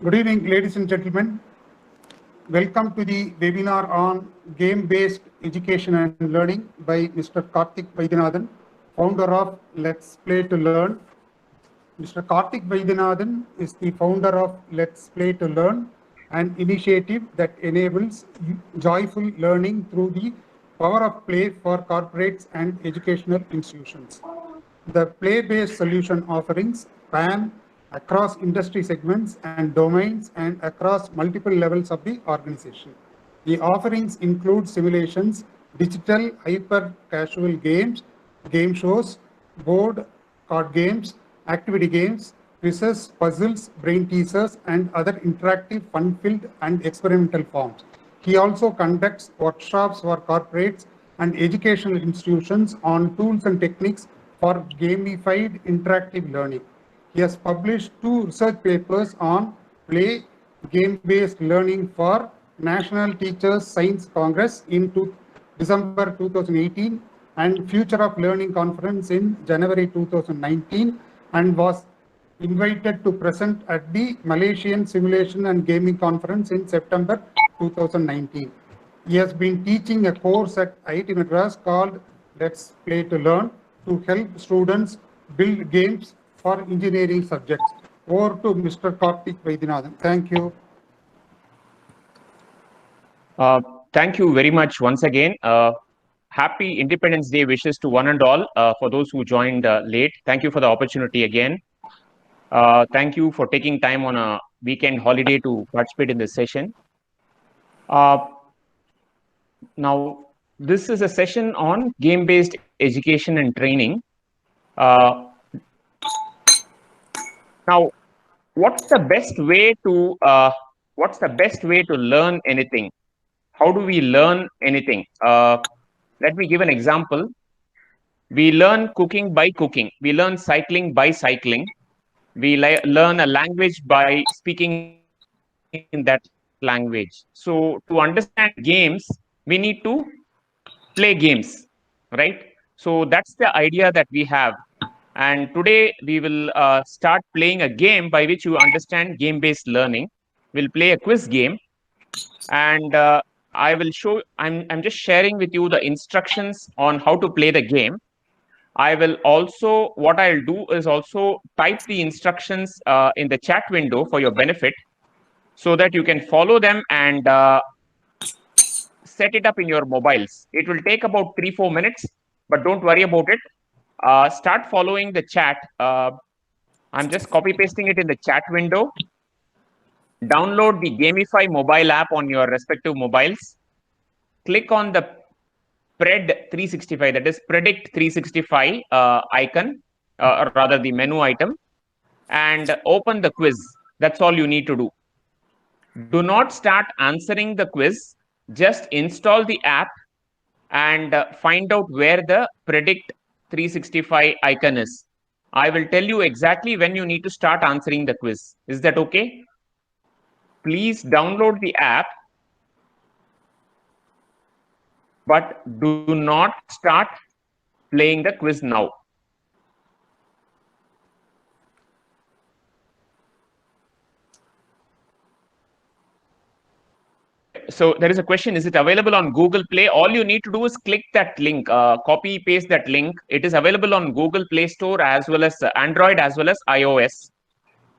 Good evening, ladies and gentlemen. Welcome to the webinar on game-based education and learning by Mr. Karthik Vaidyanathan, founder of Let's Play to Learn. Mr. Karthik Vaidyanathan is the founder of Let's Play to Learn, an initiative that enables joyful learning through the power of play for corporates and educational institutions. The play-based solution offerings span across industry segments and domains and across multiple levels of the organization. The offerings include simulations, digital hyper-casual games, game shows, board card games, activity games, quizzes, puzzles, brain teasers, and other interactive, fun-filled and experimental forms. He also conducts workshops for corporates and educational institutions on tools and techniques for gamified interactive learning. He has published 2 research papers on play game-based learning for National Teachers Science Congress in December 2018 and Future of Learning Conference in January 2019, and was invited to present at the Malaysian Simulation and Gaming Conference in September 2019. He has been teaching a course at IIT Madras called Let's Play to Learn to help students build games for engineering subjects. Over to Mr. Karthik Vaidyanathan. Thank you. Thank you very much once again. Happy Independence Day wishes to one and all. For those who joined late, thank you for the opportunity again. Thank you for taking time on a weekend holiday to participate in this session. Now, this is a session on game-based education and training. Now, what's the best way to learn anything? How do we learn anything? Let me give an example. We learn cooking by cooking. We learn cycling by cycling. We learn a language by speaking in that language. So to understand games, we need to play games, right? So that's the idea that we have. And today we will start playing a game by which you understand game-based learning. We'll play a quiz game, and I will show. I'm just sharing with you the instructions on how to play the game. I will also, what I'll do is also type the instructions in the chat window for your benefit, so that you can follow them and set it up in your mobiles. It will take about 3-4 minutes, but don't worry about it. Start following the chat. I'm just copy pasting it in the chat window. Download the Gamify mobile app on your respective mobiles. Click on the Pred 365, that is Predict 365 icon, or rather the menu item, and open the quiz. That's all you need to do. Do not start answering the quiz. Just install the app and find out where the Predict 365 icon is. I will tell you exactly when you need to start answering the quiz. Is that okay? Please download the app, but do not start playing the quiz now. So there is a question, is it available on Google Play? All you need to do is click that link, copy paste that link. It is available on Google Play Store as well as Android as well as iOS.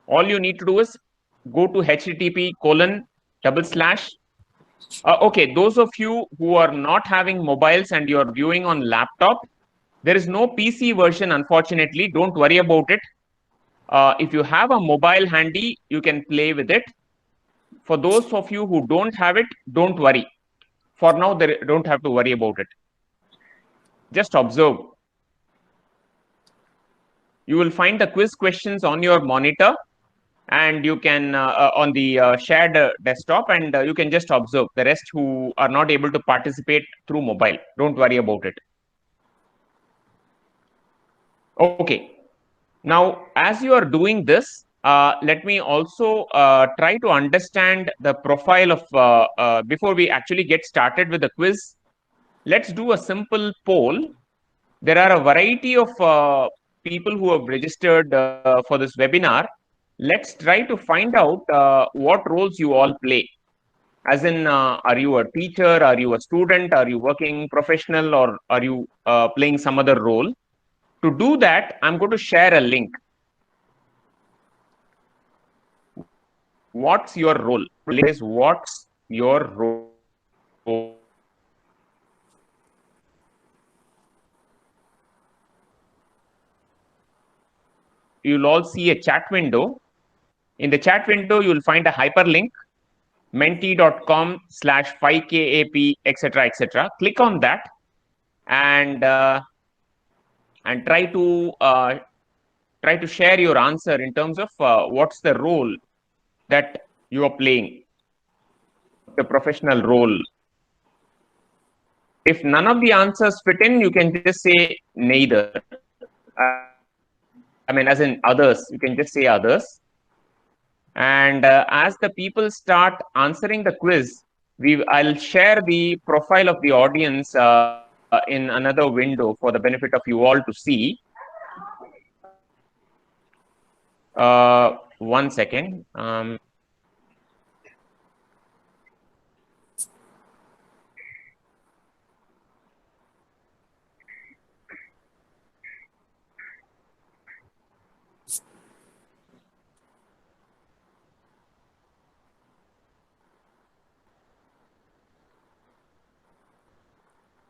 All you need to do is go to http:// okay, those of you who are not having mobiles and you're viewing on laptop, there is no PC version, unfortunately. Don't worry about it. If you have a mobile handy, you can play with it. For those of you who don't have it, don't worry. For now, they don't have to worry about it. Just observe. You will find the quiz questions on your monitor, and you can on the shared desktop, and you can just observe. The rest who are not able to participate through mobile, don't worry about it. Okay. Now, as you are doing this, let me also try to understand the profile of, before we actually get started with the quiz, let's do a simple poll. There are a variety of people who have registered for this webinar. let's try to find out what roles you all play. As in, are you a teacher? Are you a student? Are you working professional? Or are you playing some other role? To do that, I'm going to share a link. What's your role? Link is what's your role? You'll all see a chat window. In the chat window, you'll find a hyperlink, menti.com/5kap, etc. Click on that and try to share your answer in terms of what's the role that you are playing, the professional role. If none of the answers fit in, you can just say neither. I mean, as in others, you can just say others. And as the people start answering the quiz, I'll share the profile of the audience in another window for the benefit of you all to see. One second.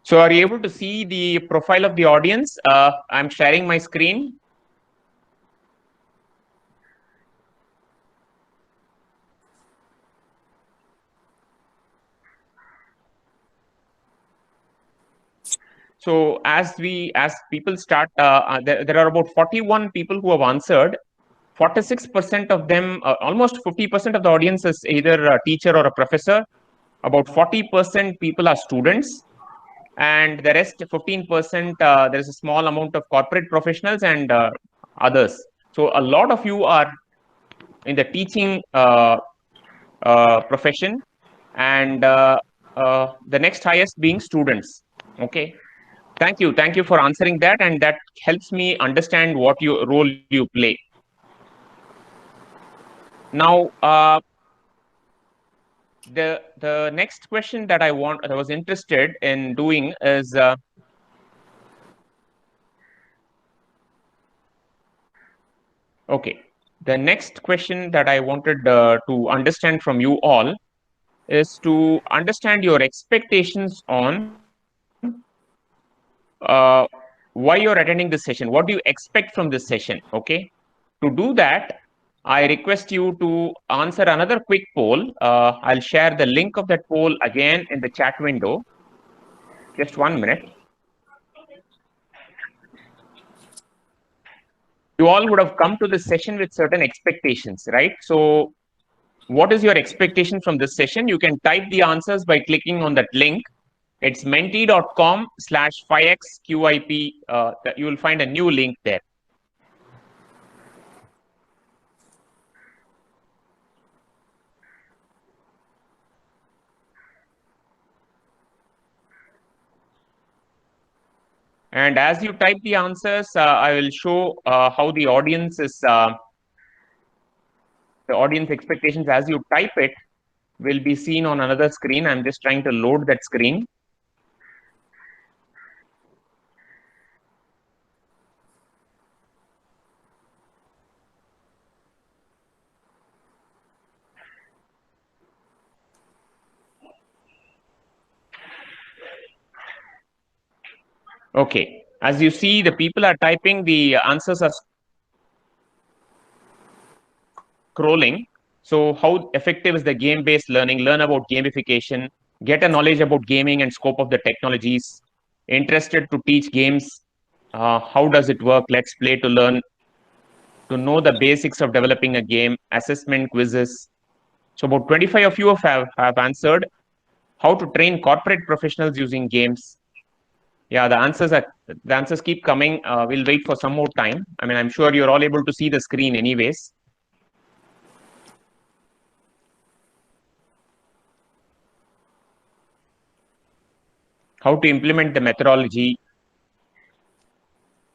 So are you able to see the profile of the audience? I'm sharing my screen. So as people start, there are about 41 people who have answered. 46% of them, almost 50% of the audience is either a teacher or a professor. About 40% people are students, and the rest 15%, there is a small amount of corporate professionals and others. So a lot of you are in the teaching profession, and the next highest being students. Okay. Thank you for answering that, and that helps me understand what role you play. Now, the next question that I was interested in doing is okay. The next question that I wanted to understand from you all is to understand your expectations on why you're attending this session. What do you expect from this session? Okay. To do that, I request you to answer another quick poll. I'll share the link of that poll again in the chat window. Just 1 minute. You all would have come to this session with certain expectations, right? So what is your expectation from this session? You can type the answers by clicking on that link. It's menti.com/5xqip. You will find a new link there. And as you type the answers, I will show how the audience expectations as you type it will be seen on another screen. I'm just trying to load that screen. Okay, as you see, the people are typing, the answers are scrolling. So how effective is the game-based learning? Learn about gamification, get a knowledge about gaming and scope of the technologies, interested to teach games. How does it work? Let's play to learn, to know the basics of developing a game, assessment quizzes. So about 25 of you have answered how to train corporate professionals using games. Yeah, the answers keep coming. We'll wait for some more time. I mean, I'm sure you're all able to see the screen anyways. How to implement the methodology?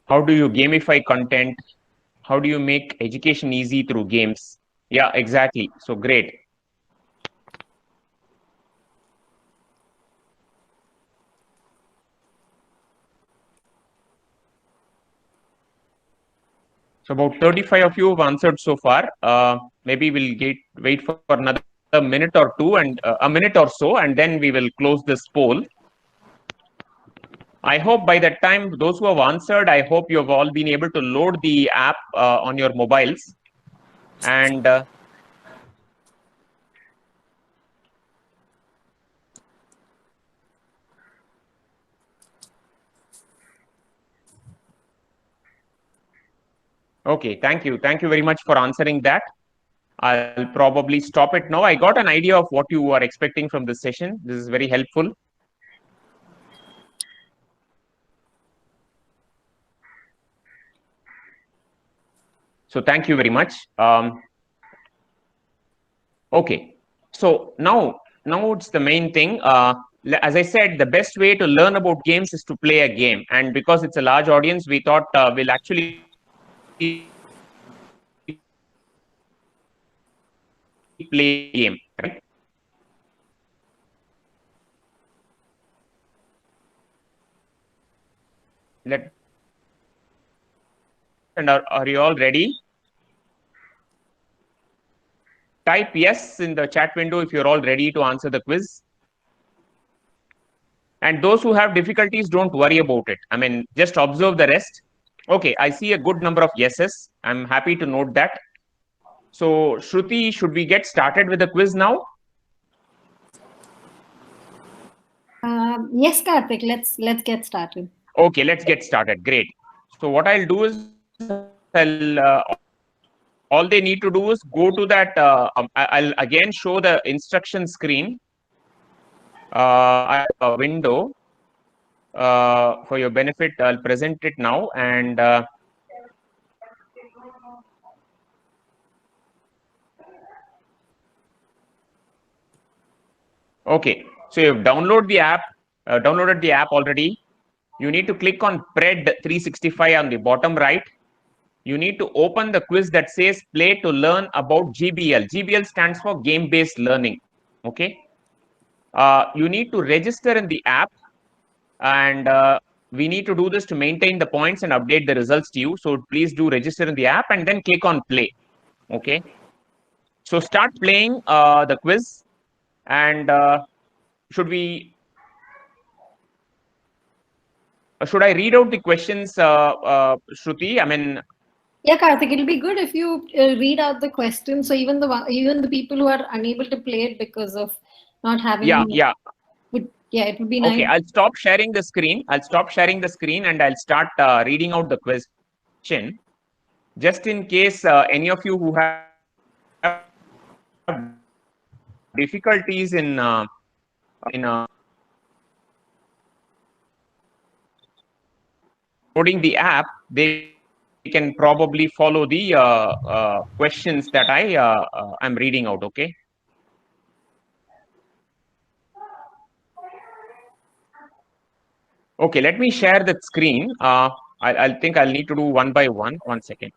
How do you gamify content? How do you make education easy through games? Yeah, exactly. So great. So about 35 of you have answered so far. Maybe we'll wait for another minute or two and a minute or so, and then we will close this poll. I hope by that time, those who have answered, I hope you have all been able to load the app on your mobiles. And okay, thank you. Thank you very much for answering that. I'll probably stop it now. I got an idea of what you are expecting from this session. This is very helpful. So thank you very much. Okay, so now it's the main thing. As I said, the best way to learn about games is to play a game. And because it's a large audience, we thought we'll actually play a game, right? And are you all ready? Type yes in the chat window if you're all ready to answer the quiz. And those who have difficulties, don't worry about it. I mean, just observe the rest. Okay, I see a good number of yeses. I'm happy to note that. So, Shruti, should we get started with the quiz now? Yes, Karthik, let's get started. Okay, let's get started. Great. So what I'll do is all they need to do is go to that. I'll again show the instruction screen. I have a window for your benefit. I'll present it now, and okay. So you've downloaded the app already. You need to click on Pred 365 on the bottom right. You need to open the quiz that says play to learn about GBL. GBL stands for game-based learning. Okay. You need to register in the app, and we need to do this to maintain the points and update the results to you. So please do register in the app and then click on play. Okay. So start playing the quiz, and should I read out the questions, Shruti? I mean, yeah, Karthik, it'll be good if you read out the question, so even the people who are unable to play it because of not having yeah, it would be okay, nice. I'll stop sharing the screen. And I'll start reading out the question. Just in case any of you who have difficulties in loading the app, they can probably follow the questions that I'm reading out. Okay. Okay, let me share that screen. I think I'll need to do one by one. 1 second.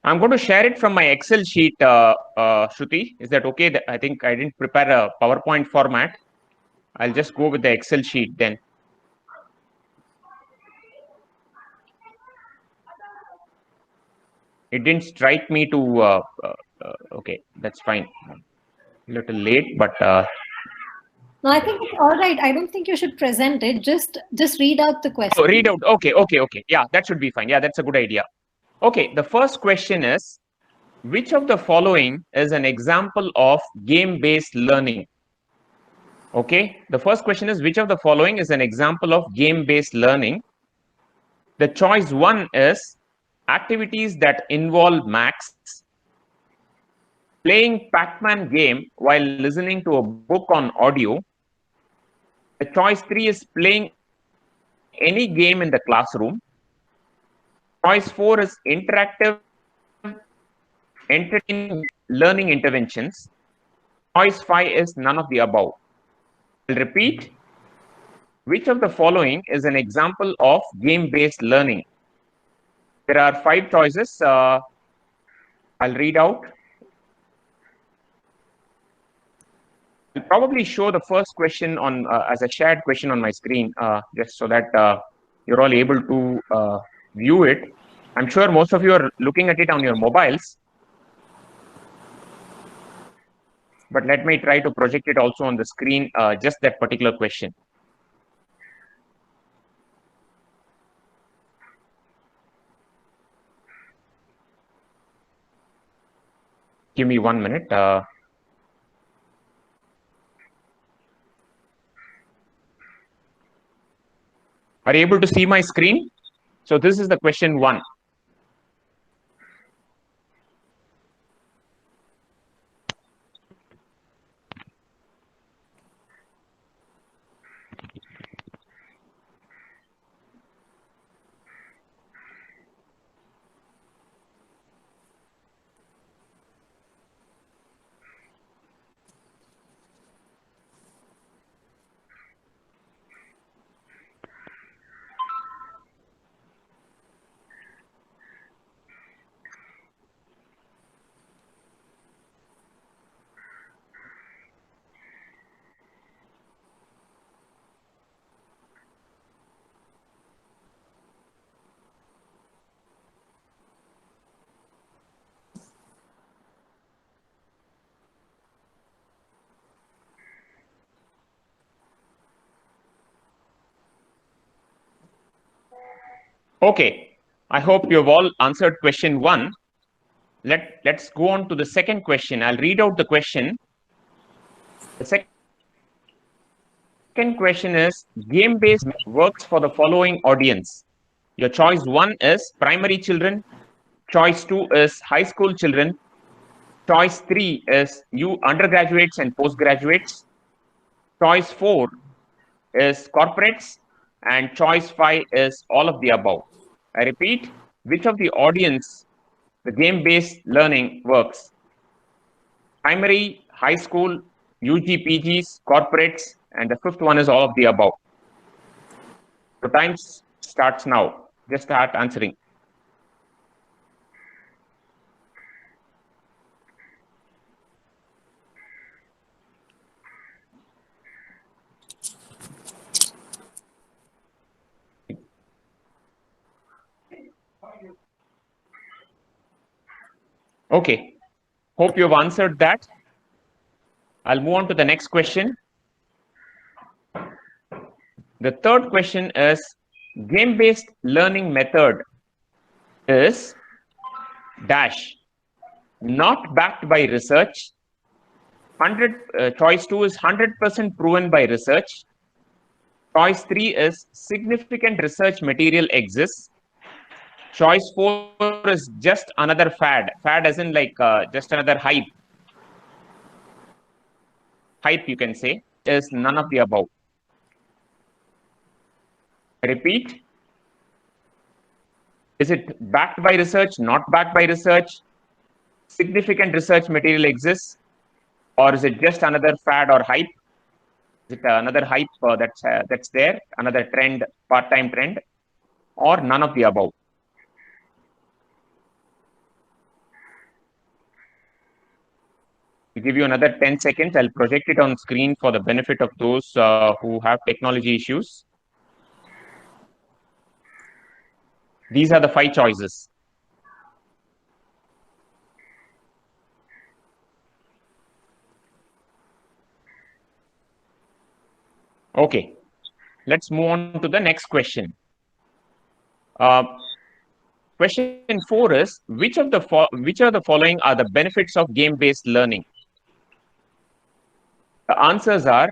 I'm going to share it from my Excel sheet, Shruti. Is that okay? I think I didn't prepare a PowerPoint format. I'll just go with the Excel sheet then. It didn't strike me to, okay, that's fine. A little late, but. No, I think it's all right. I don't think you should present it. Just read out the question. Oh, read out. Okay. Yeah, that should be fine. Yeah, that's a good idea. Okay, the first question is, which of the following is an example of game-based learning? Okay, the first question is, which of the following is an example of game-based learning? The choice 1 is activities that involve max, playing Pac-Man game while listening to a book on audio. The choice 3 is playing any game in the classroom. Choice 4 is interactive entertaining learning interventions. Choice 5 is none of the above. I'll repeat. Which of the following is an example of game-based learning? There are 5 choices. I'll read out. I'll probably show the first question on as a shared question on my screen, just so that you're all able to view it. I'm sure most of you are looking at it on your mobiles, but let me try to project it also on the screen, just that particular question. Give me 1 minute. Are you able to see my screen? So this is the question 1. Okay, I hope you've all answered question 1. Let's go on to the second question. I'll read out the question. The second question is, game-based works for the following audience. Your choice 1 is primary children. Choice 2 is high school children. Choice 3 is you undergraduates and postgraduates. Choice 4 is corporates. And choice 5 is all of the above. I repeat, which of the audience the game-based learning works? Primary, high school, UG, PGs, corporates, and the fifth one is all of the above. So time starts now. Just start answering. Okay, hope you've answered that. I'll move on to the next question. The third question is, game-based learning method is dash, not backed by research. Choice 2 is 100% proven by research. Choice 3 is significant research material exists. Choice 4 is just another fad. Fad as in like just another hype. Hype, you can say, is none of the above. I repeat, is it backed by research, not backed by research? Significant research material exists? Or is it just another fad or hype? Is it another hype that's there, another trend, part-time trend, or none of the above? I'll give you another 10 seconds. I'll project it on screen for the benefit of those who have technology issues. These are the 5 choices. Okay, let's move on to the next question. Question 4 is, which of the following are the benefits of game-based learning? The answers are,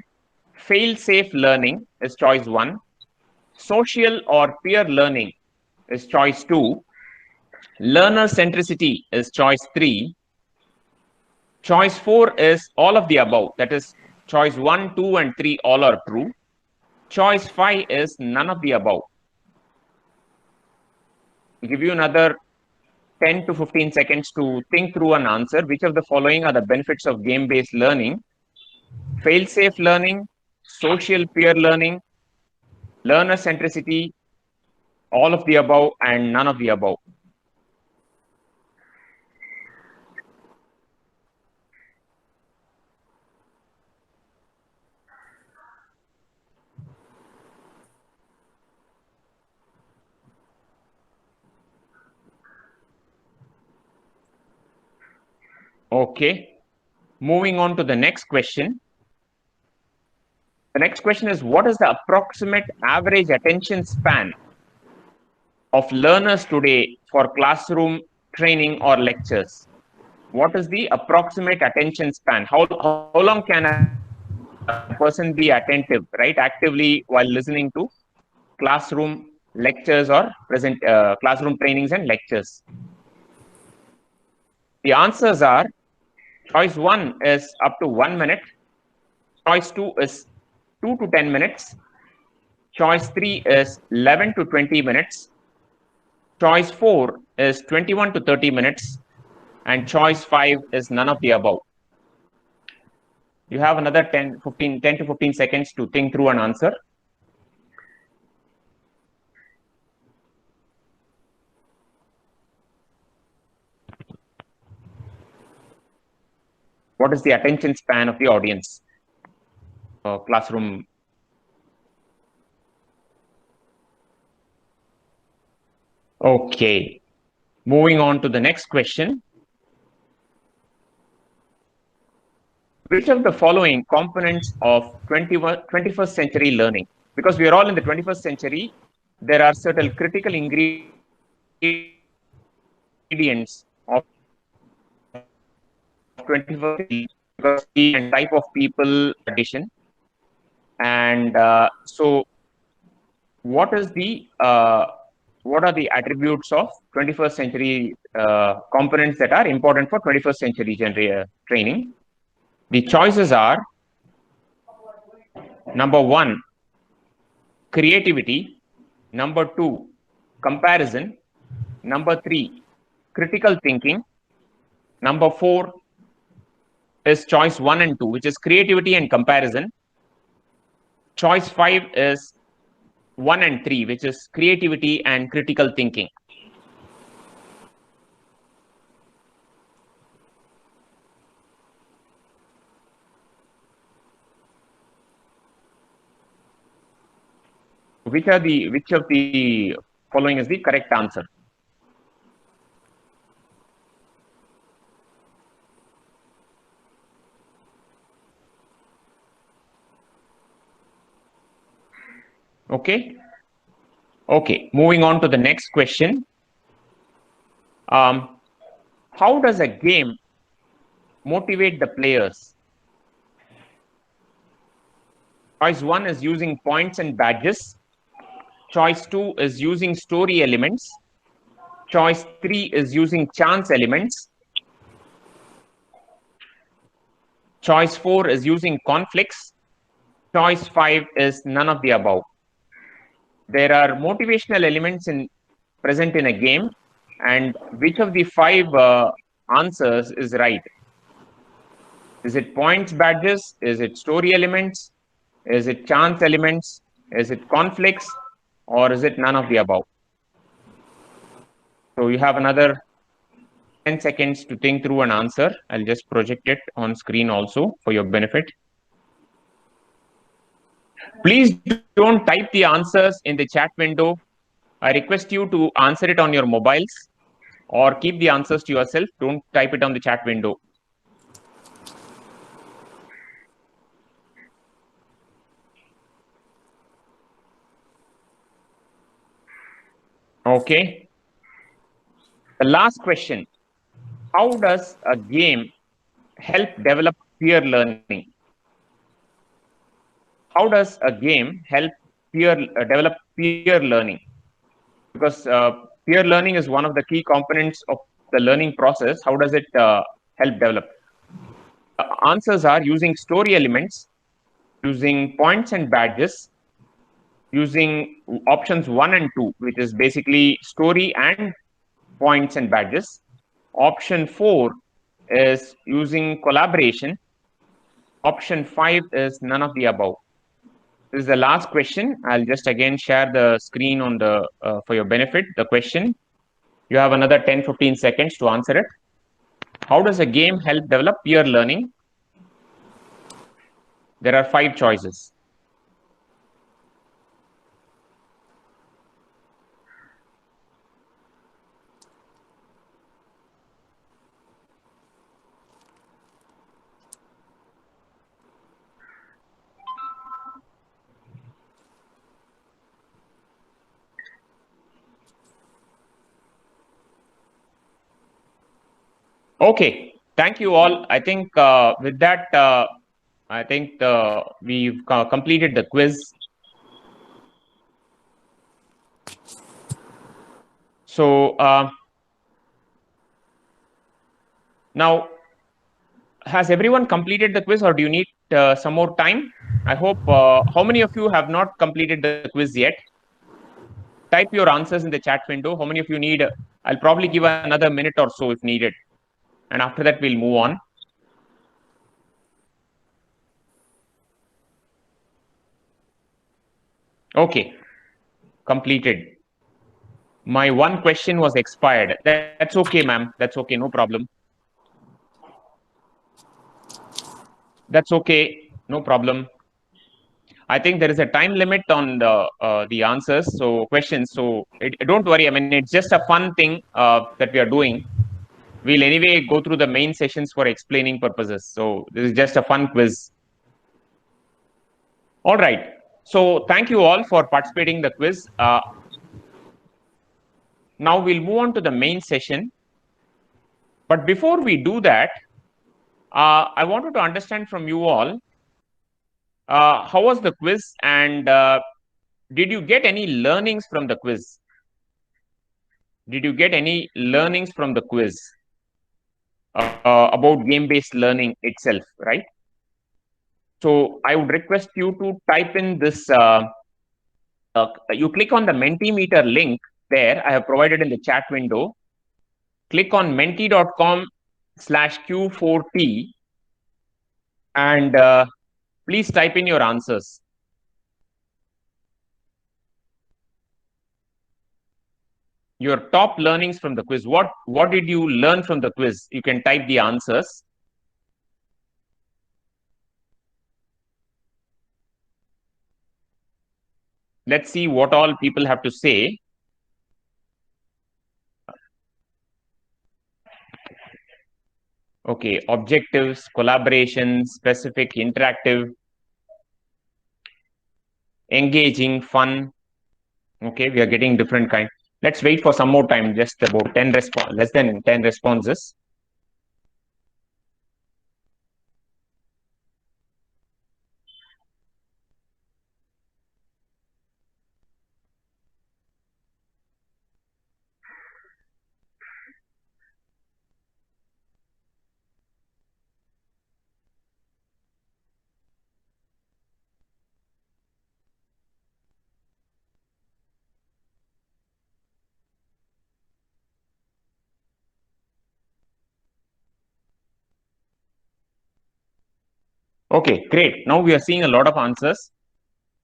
fail-safe learning is choice 1. Social or peer learning is choice 2. Learner centricity is choice 3. Choice 4 is all of the above. That is, choice 1, 2, and 3 all are true. Choice 5 is none of the above. I'll give you another 10 to 15 seconds to think through an answer. Which of the following are the benefits of game-based learning? fail-safe learning, social peer learning, learner centricity, all of the above, and none of the above. Okay, moving on to the next question. The next question is, what is the approximate average attention span of learners today for classroom training or lectures? What is the approximate attention span? How long can a person be attentive, right, actively while listening to classroom lectures or classroom trainings and lectures? The answers are: choice 1 is up to 1 minute, choice 2 is 2 to 10 minutes, choice 3 is 11 to 20 minutes, choice 4 is 21 to 30 minutes, and choice 5 is none of the above. You have another 10 to 15 seconds to think through an answer. What is the attention span of the audience? Classroom. Okay, moving on to the next question. Which of the following components of 21st century learning? Because we are all in the 21st century, there are certain critical ingredients of 21st century and type of people addition. And so what are the attributes of 21st century components that are important for 21st century training? The choices are: number 1, creativity; number 2, comparison; number 3, critical thinking; number 4 is choice 1 and 2, which is creativity and comparison. Choice 5 is 1 and 3, which is creativity and critical thinking. Which of the following is the correct answer? Okay, moving on to the next question. How does a game motivate the players? Choice 1 is using points and badges. Choice 2 is using story elements. Choice 3 is using chance elements. Choice 4 is using conflicts. Choice 5 is none of the above. There are motivational elements present in a game, and which of the 5 answers is right? Is it points, badges? Is it story elements? Is it chance elements? Is it conflicts? Or is it none of the above? So you have another 10 seconds to think through an answer. I'll just project it on screen also for your benefit. Please don't type the answers in the chat window. I request you to answer it on your mobiles or keep the answers to yourself. Don't type it on the chat window. Okay. The last question: how does a game help develop peer learning? How does a game help develop peer learning? Because peer learning is one of the key components of the learning process. How does it help develop? Answers are: using story elements, using points and badges, using options 1 and 2, which is basically story and points and badges. Option 4 is using collaboration. Option 5 is none of the above. This is the last question. I'll just again share the screen on the for your benefit. The question, you have another 10-15 seconds to answer it. How does a game help develop peer learning? There are 5 choices. Okay, thank you all. I think with that, I think we've completed the quiz. So now, has everyone completed the quiz, or do you need some more time? I hope. How many of you have not completed the quiz yet? Type your answers in the chat window. How many of you need? I'll probably give another minute or so if needed, and after that we'll move on. Okay, completed. My one question was expired. That's okay, ma'am. That's okay. No problem. That's okay. No problem. I think there is a time limit on the answers, so questions. So don't worry. I mean, it's just a fun thing that we are doing. We'll anyway go through the main sessions for explaining purposes. So this is just a fun quiz. All right. So thank you all for participating in the quiz. Now we'll move on to the main session. But before we do that, I wanted to understand from you all, how was the quiz, and did you get any learnings from the quiz? Did you get any learnings from the quiz about game-based learning itself, right? So I would request you to type in this, you click on the Mentimeter link there, I have provided in the chat window. Click on menti.com/Q4T and please type in your answers. Your top learnings from the quiz. What did you learn from the quiz? You can type the answers. Let's see what all people have to say. Okay, objectives, collaboration, specific, interactive, engaging, fun. Okay, we are getting different kind. Let's wait for some more time, just about 10 less than 10 responses. Okay, great. Now we are seeing a lot of answers.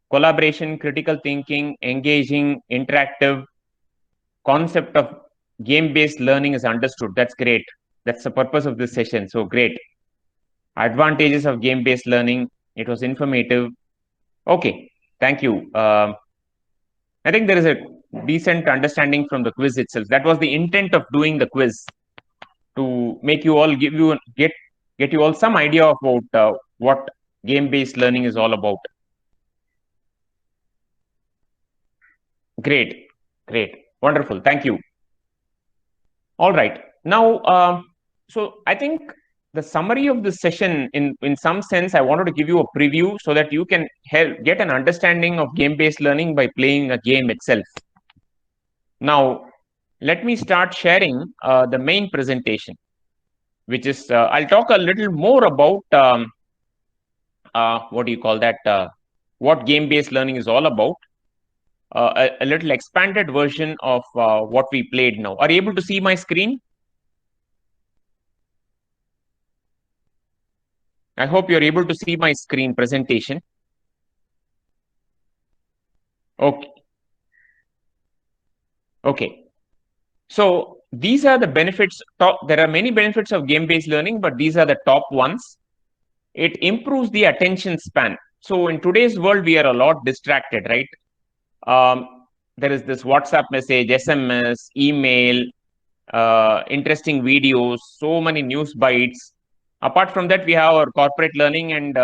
Collaboration, critical thinking, engaging, interactive, concept of game-based learning is understood. That's great. That's the purpose of this session. So great. Advantages of game-based learning. It was informative. Okay, thank you. I think there is a decent understanding from the quiz itself. That was the intent of doing the quiz, to make you all get you all some idea about what game-based learning is all about. Great, wonderful. Thank you. All right, now so I think the summary of this session, in some sense, I wanted to give you a preview so that you can get an understanding of game-based learning by playing a game itself. Now, let me start sharing the main presentation, which is I'll talk a little more about what do you call that? What game-based learning is all about. A little expanded version of what we played now. Are you able to see my screen? I hope you're able to see my screen presentation. Okay. Okay. So these are the benefits. There are many benefits of game-based learning, but these are the top ones. It improves the attention span. So in today's world, we are a lot distracted, right? There is this WhatsApp message, SMS, email, interesting videos, so many news bites. Apart from that, we have our corporate learning and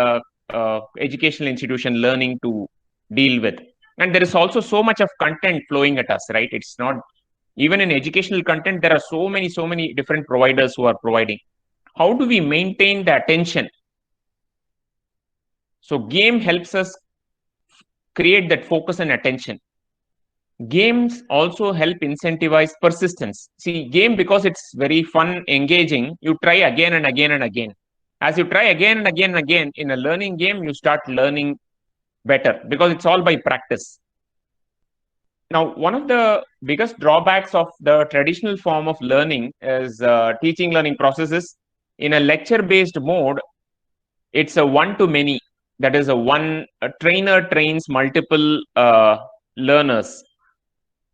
educational institution learning to deal with. And there is also so much of content flowing at us, right? It's not even in educational content, there are so many different providers who are providing. How do we maintain the attention? So game helps us create that focus and attention. Games also help incentivize persistence. See, game, because it's very fun, engaging, you try again and again and again. As you try again and again and again in a learning game, you start learning better because it's all by practice. Now, one of the biggest drawbacks of the traditional form of learning is teaching learning processes. In a lecture-based mode, it's a one-to-many. That is, a trainer trains multiple learners.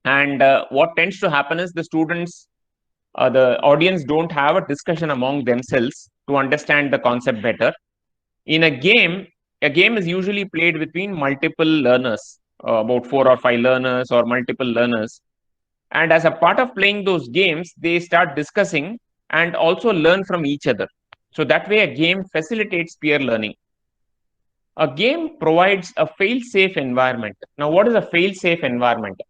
And what tends to happen is the students, the audience don't have a discussion among themselves to understand the concept better. In a game is usually played between multiple learners, about 4 or 5 learners or multiple learners. And as a part of playing those games, they start discussing and also learn from each other. So that way, a game facilitates peer learning. A game provides a fail-safe environment. Now, what is a fail-safe environment?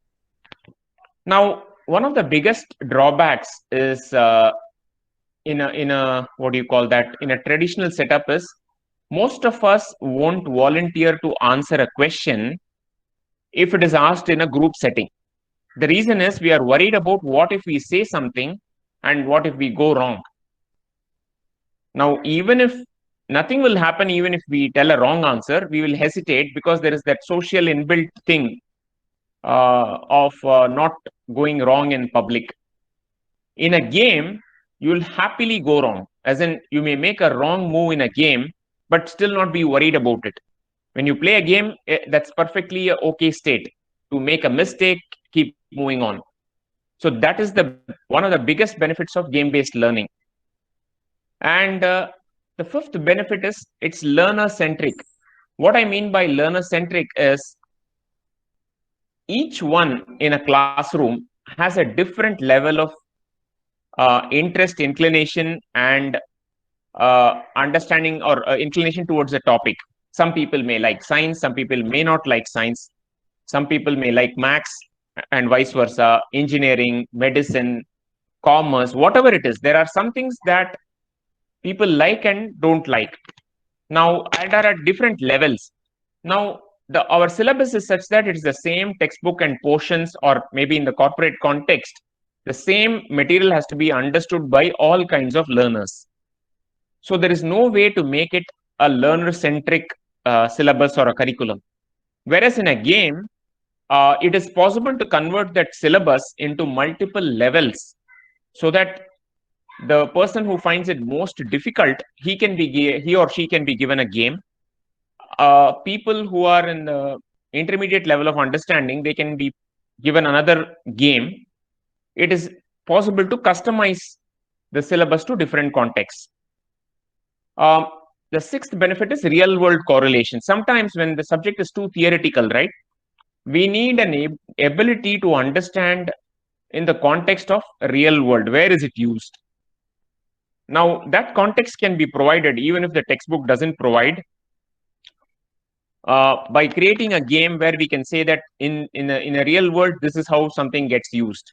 Now, one of the biggest drawbacks is in a what do you call that? In a traditional setup is most of us won't volunteer to answer a question if it is asked in a group setting. The reason is we are worried about what if we say something and what if we go wrong. Now, even if nothing will happen, even if we tell a wrong answer, we will hesitate because there is that social inbuilt thing of not going wrong in public. In a game, you will happily go wrong, as in you may make a wrong move in a game, but still not be worried about it. When you play a game, that's perfectly a okay state. To make a mistake, keep moving on. So that is one of the biggest benefits of game-based learning. And the fifth benefit is it's learner-centric. What I mean by learner-centric is each one in a classroom has a different level of interest, inclination, and understanding or inclination towards a topic. Some people may like science, some people may not like science, some people may like maths, and vice versa, engineering, medicine, commerce, whatever it is. There are some things that people like and don't like. Now, and are at different levels. Now, our syllabus is such that it is the same textbook and portions, or maybe in the corporate context, the same material has to be understood by all kinds of learners. So there is no way to make it a learner-centric syllabus or a curriculum. Whereas in a game, it is possible to convert that syllabus into multiple levels so that the person who finds it most difficult, he or she can be given a game. People who are in the intermediate level of understanding, they can be given another game. It is possible to customize the syllabus to different contexts. The sixth benefit is real world correlation. Sometimes when the subject is too theoretical, right, we need an ability to understand in the context of real world, where is it used. Now that context can be provided even if the textbook doesn't provide, by creating a game where we can say that in a real world, this is how something gets used.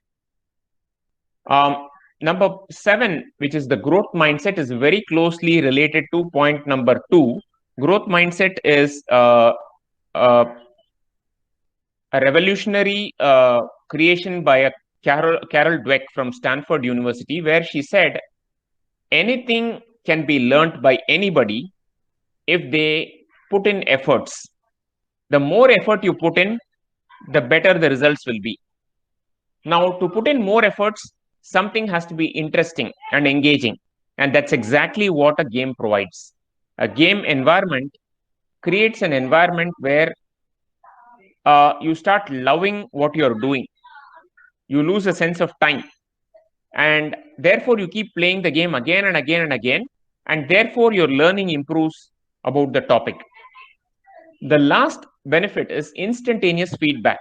Number 7, which is the growth mindset, is very closely related to point number 2. Growth mindset is a revolutionary creation by a Carol Dweck from Stanford University, where she said anything can be learned by anybody if they put in efforts. The more effort you put in, the better the results will be. Now, to put in more efforts, something has to be interesting and engaging. And that's exactly what a game provides. A game environment creates an environment where you start loving what you're doing. You lose a sense of time, and therefore you keep playing the game again and again and again, and therefore your learning improves about the topic. The last benefit is instantaneous feedback.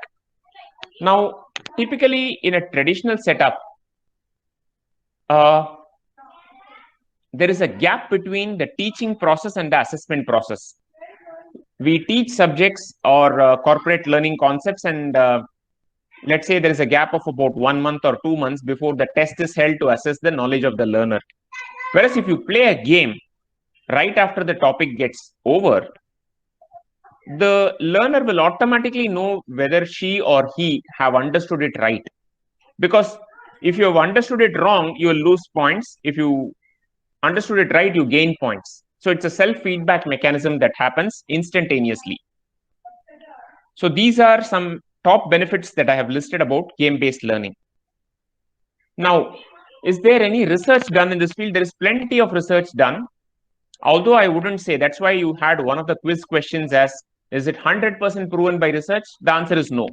Now, typically in a traditional setup, there is a gap between the teaching process and the assessment process. We teach subjects or corporate learning concepts, and let's say there is a gap of about 1 month or 2 months before the test is held to assess the knowledge of the learner. Whereas if you play a game right after the topic gets over, the learner will automatically know whether she or he have understood it right. Because if you have understood it wrong, you will lose points. If you understood it right, you gain points. So it's a self-feedback mechanism that happens instantaneously. So these are some top benefits that I have listed about game-based learning. Now, is there any research done in this field? There is plenty of research done. Although I wouldn't say, that's why you had one of the quiz questions as, is it 100% proven by research? The answer is no.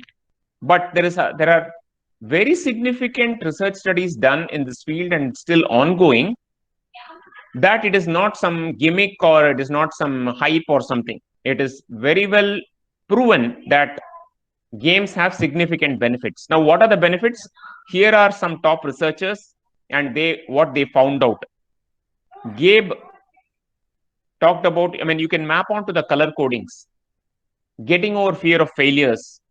But there are very significant research studies done in this field and still ongoing, that it is not some gimmick or it is not some hype or something. It is very well proven that games have significant benefits. Now, what are the benefits? Here are some top researchers and what they found out. Gabe talked about, you can map onto the color codings. Getting over fear of failures.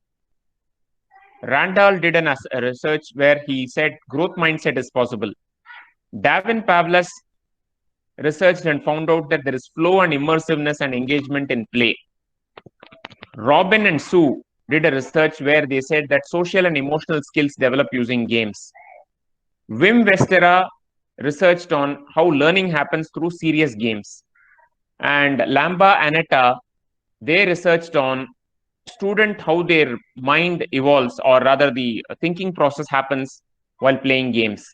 Randall did a research where he said growth mindset is possible. Davin Pavlas researched and found out that there is flow and immersiveness and engagement in play. Robin and Sue did a research where they said that social and emotional skills develop using games. Wim Westera researched on how learning happens through serious games. And Lamba Aneta, they researched on how their mind evolves, or rather the thinking process happens while playing games.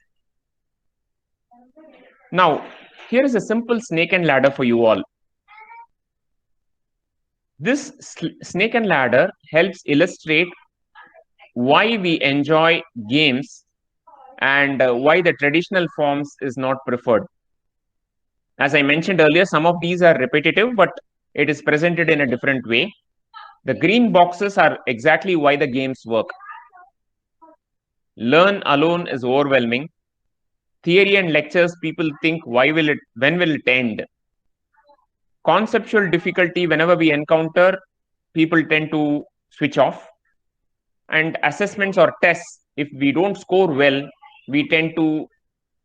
Now, here is a simple snake and ladder for you all. This snake and ladder helps illustrate why we enjoy games and why the traditional forms is not preferred. As I mentioned earlier, some of these are repetitive, but it is presented in a different way. The green boxes are exactly why the games work. Learn alone is overwhelming. Theory and lectures, people think, when will it end? Conceptual difficulty, whenever we encounter, people tend to switch off. And assessments or tests, if we don't score well, we tend to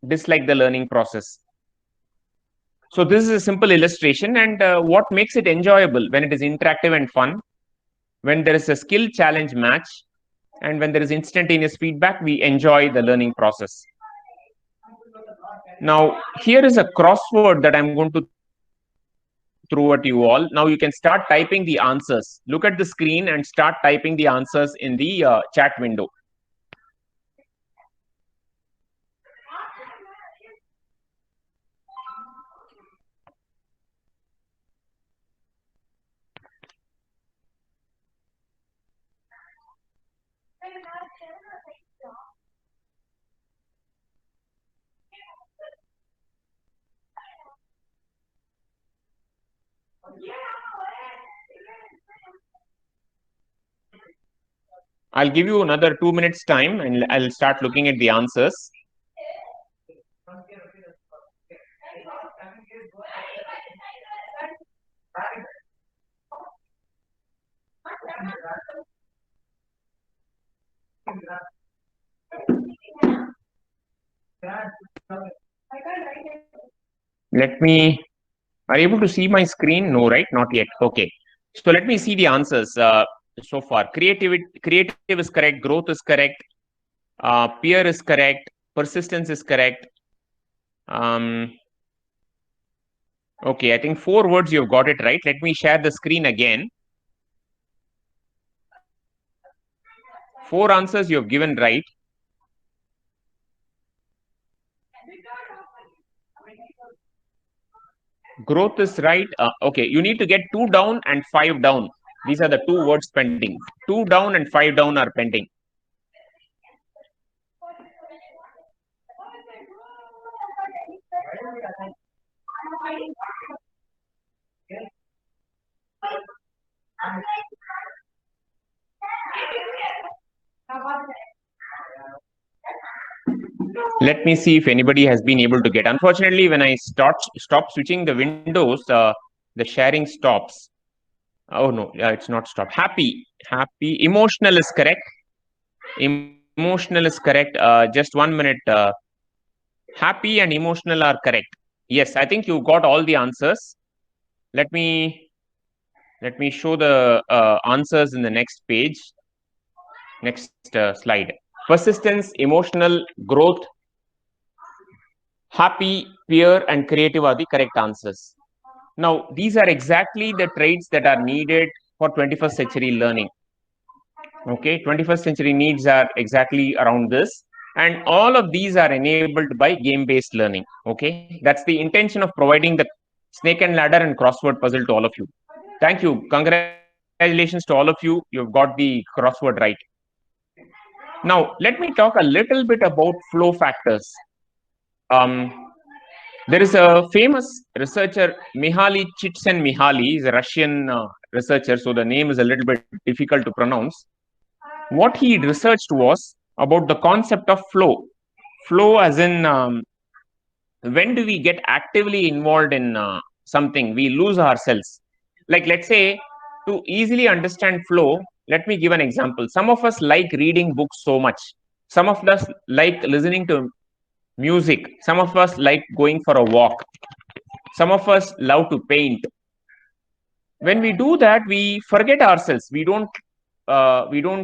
dislike the learning process. So this is a simple illustration, and what makes it enjoyable when it is interactive and fun, when there is a skill challenge match, and when there is instantaneous feedback, we enjoy the learning process. Now, here is a crossword that I'm going to throw at you all. Now you can start typing the answers. Look at the screen and start typing the answers in the chat window. I'll give you another 2 minutes time and I'll start looking at the answers. Are you able to see my screen? No, right? Not yet. Okay. So let me see the answers so far. Creative is correct. Growth is correct. Peer is correct. Persistence is correct. Okay, I think 4 words you've got it right. Let me share the screen again. 4 answers you've given right. Growth is right. Okay, you need to get 2 down and 5 down. These are the 2 words pending. 2 down and 5 down are pending. Let me see if anybody has been able to get. Unfortunately, when I stop switching the windows, the sharing stops. Oh no, it's not stopped. Happy. Emotional is correct. Emotional is correct. Just 1 minute. Happy and emotional are correct. Yes, I think you got all the answers. Let me show the answers in the next page. Next slide. Persistence, emotional, growth, happy, peer, and creative are the correct answers. Now, these are exactly the traits that are needed for 21st century learning. Okay, 21st century needs are exactly around this. And all of these are enabled by game-based learning. Okay, that's the intention of providing the snake and ladder and crossword puzzle to all of you. Thank you. Congratulations to all of you. You've got the crossword right. Now, let me talk a little bit about flow factors. There is a famous researcher, Mihaly Csikszentmihalyi, is a Russian researcher, so the name is a little bit difficult to pronounce. What he researched was about the concept of flow. Flow as in when do we get actively involved in something, we lose ourselves. Like, let's say, to easily understand flow, let me give an example. Some of us like reading books so much. Some of us like listening to music. Some of us like going for a walk. Some of us love to paint. When we do that, we forget ourselves. We don't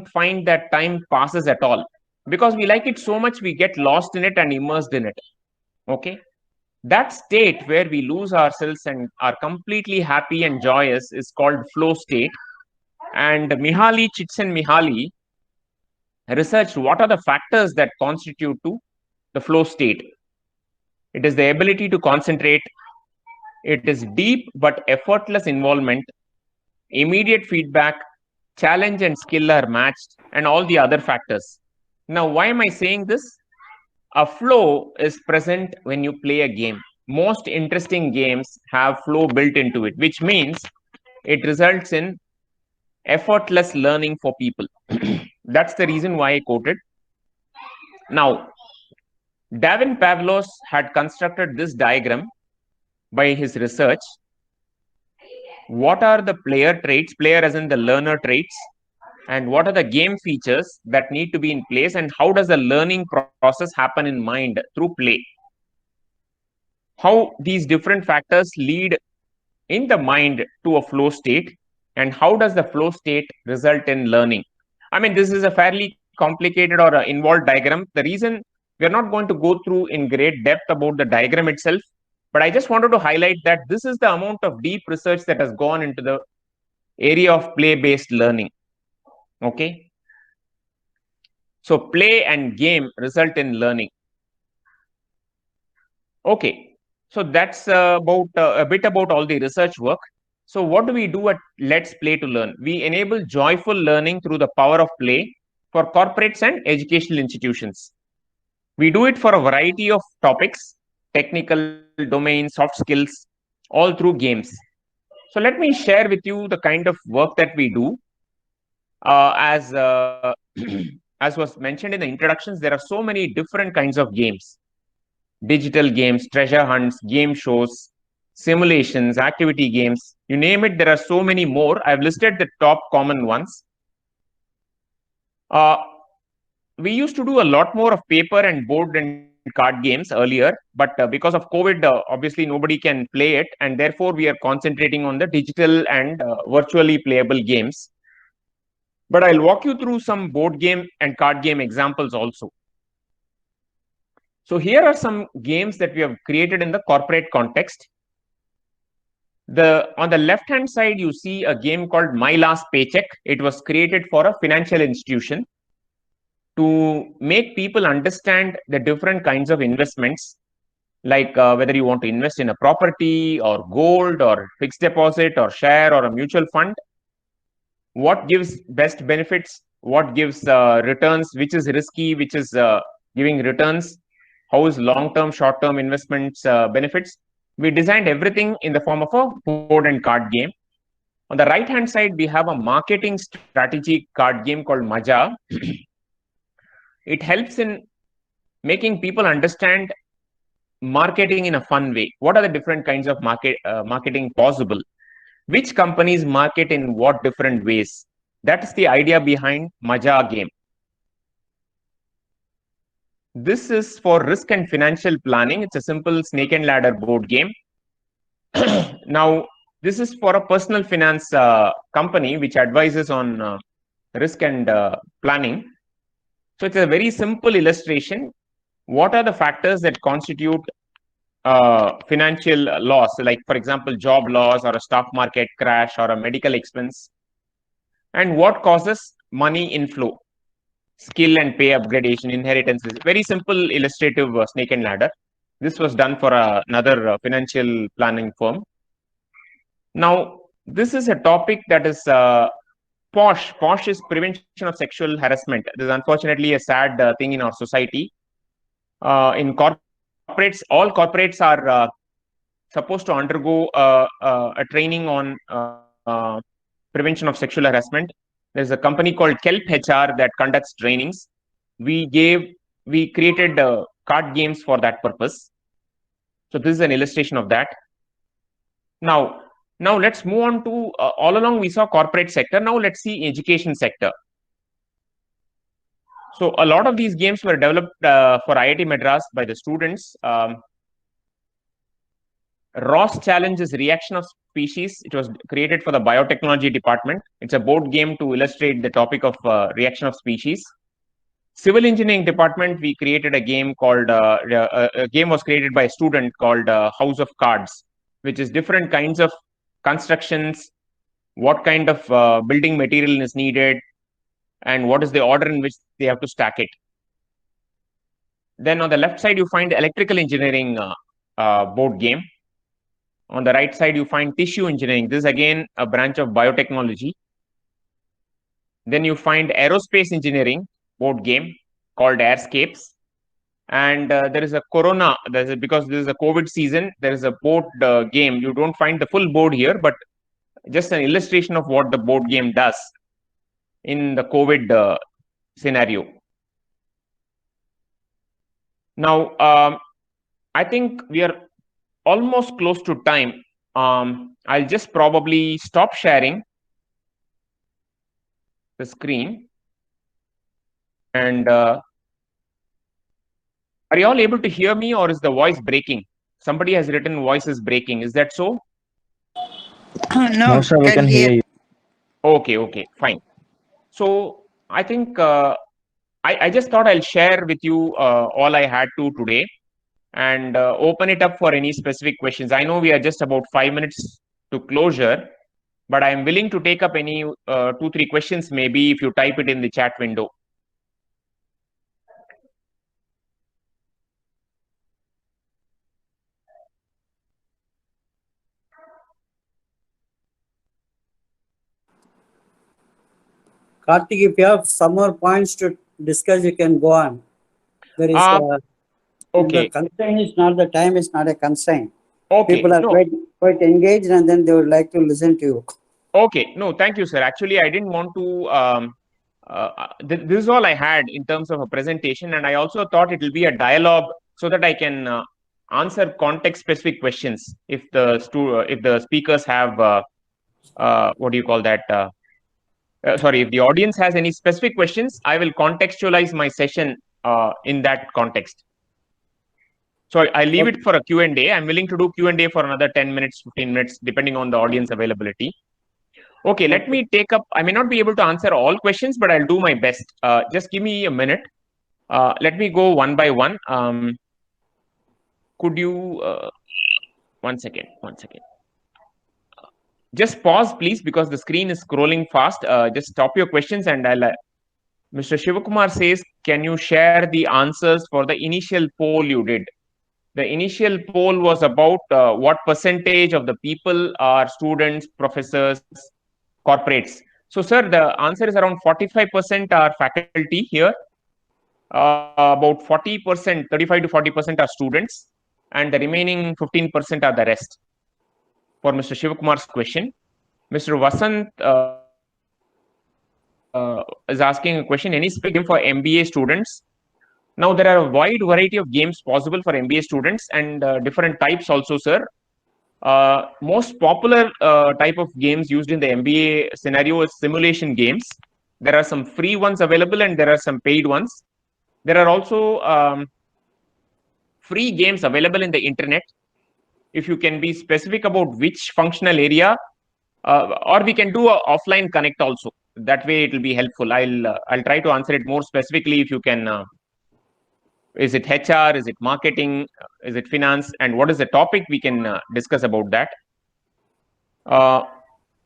find that time passes at all, because we like it so much. We get lost in it and immersed in it. Okay, that state where we lose ourselves and are completely happy and joyous is called flow state. And Mihaly Csikszentmihalyi researched what are the factors that constitute to the flow state. It is the ability to concentrate. It is deep but effortless involvement, immediate feedback, challenge and skill are matched, and all the other factors. Now, why am I saying this? A flow is present when you play a game. Most interesting games have flow built into it, which means it results in effortless learning for people. That's the reason why I quoted. Now, Davin Pavlos had constructed this diagram by his research. What are the player traits, player as in the learner traits, and what are the game features that need to be in place, and how does the learning process happen in mind through play? How these different factors lead in the mind to a flow state, and how does the flow state result in learning? I mean, this is a fairly complicated or involved diagram. The reason we are not going to go through in great depth about the diagram itself, but I just wanted to highlight that this is the amount of deep research that has gone into the area of play-based learning. Okay, so play and game result in learning. Okay, so that's about a bit about all the research work. So what do we do at Let's Play to Learn? We enable joyful learning through the power of play for corporates and educational institutions. We do it for a variety of topics, technical domains, soft skills, all through games. So let me share with you the kind of work that we do. As as was mentioned in the introductions, there are so many different kinds of games. Digital games, treasure hunts, game shows, simulations, activity games, you name it, there are so many more. I've listed the top common ones. We used to do a lot more of paper and board and card games earlier, but because of COVID, obviously nobody can play it, and therefore we are concentrating on the digital and virtually playable games. But I'll walk you through some board game and card game examples also. So here are some games that we have created in the corporate context. On the left hand side, you see a game called My Last Paycheck. It was created for a financial institution to make people understand the different kinds of investments, like whether you want to invest in a property or gold or fixed deposit or share or a mutual fund. What gives best benefits? What gives returns? Which is risky? Which is giving returns? How is long-term, short-term investments benefits? We designed everything in the form of a board and card game. On the right-hand side, we have a marketing strategy card game called Maja. It helps in making people understand marketing in a fun way. What are the different kinds of marketing possible? Which companies market in what different ways? That's the idea behind Maja game. This is for risk and financial planning. It's a simple snake and ladder board game. Now, this is for a personal finance company which advises on risk and planning. So it's a very simple illustration. What are the factors that constitute financial loss, like for example, job loss or a stock market crash or a medical expense? And what causes money inflow? Skill and pay upgradation, inheritance. Is very simple illustrative snake and ladder. This was done for another financial planning firm. Now, this is a topic that is POSH. POSH is prevention of sexual harassment. This is unfortunately a sad thing in our society. In corporates, all corporates are supposed to undergo a training on prevention of sexual harassment. There's a company called Kelp HR that conducts trainings. We created card games for that purpose. So this is an illustration of that. Now let's move on to all along we saw corporate sector. Now let's see education sector. So a lot of these games were developed for IIT Madras by the students. Ross Challenge is Reaction of Species. It was created for the biotechnology department. It's a board game to illustrate the topic of reaction of species. Civil engineering department, we created a game called, a game was created by a student called House of Cards, which is different kinds of constructions, what kind of building material is needed, and what is the order in which they have to stack it. Then on the left side, you find electrical engineering board game. On the right side, you find tissue engineering. This is again a branch of biotechnology. Then you find aerospace engineering board game called Airscapes. And there is a Corona, because this is a COVID season, there is a board game. You don't find the full board here, but just an illustration of what the board game does in the COVID scenario. Now, I think we are almost close to time. I'll just probably stop sharing the screen. And are you all able to hear me, or is the voice breaking? Somebody has written voice is breaking. Is that so? No, sir, we can hear you. Okay, fine. So I think I just thought I'll share with you all I had to today and open it up for any specific questions. I know we are just about 5 minutes to closure, but I am willing to take up any 2-3 questions, maybe if you type it in the chat window. Karthik, if you have some more points to discuss, you can go on. There is okay. The constraint is not, the time is not a constraint. Okay. People are quite engaged, and then they would like to listen to you. Okay. No, thank you, sir. Actually, I didn't want to. This is all I had in terms of a presentation, and I also thought it will be a dialogue so that I can answer context-specific questions if the speakers have what do you call that? Sorry, if the audience has any specific questions, I will contextualize my session in that context. So I leave it for a Q&A. I'm willing to do Q&A for another 10 minutes, 15 minutes, depending on the audience availability. Okay, let me take up, I may not be able to answer all questions, but I'll do my best. Just give me a minute. Let me go one by one. Could you, one second. Just pause, please, because the screen is scrolling fast. Just stop your questions and I'll, Mr. Shivakumar says, can you share the answers for the initial poll you did? The initial poll was about what percentage of the people are students, professors, corporates. So, sir, the answer is around 45% are faculty here. About 40%, 35 to 40% are students, and the remaining 15% are the rest. For Mr. Shivakumar's question, Mr. Vasant is asking a question: any specific game for MBA students? Now, there are a wide variety of games possible for MBA students and different types also, sir. Most popular type of games used in the MBA scenario is simulation games. There are some free ones available and there are some paid ones. There are also free games available in the internet. If you can be specific about which functional area, or we can do a offline connect also. That way it will be helpful. I'll try to answer it more specifically if you can. Is it HR? Is it marketing? Is it finance? And what is the topic? We can discuss about that.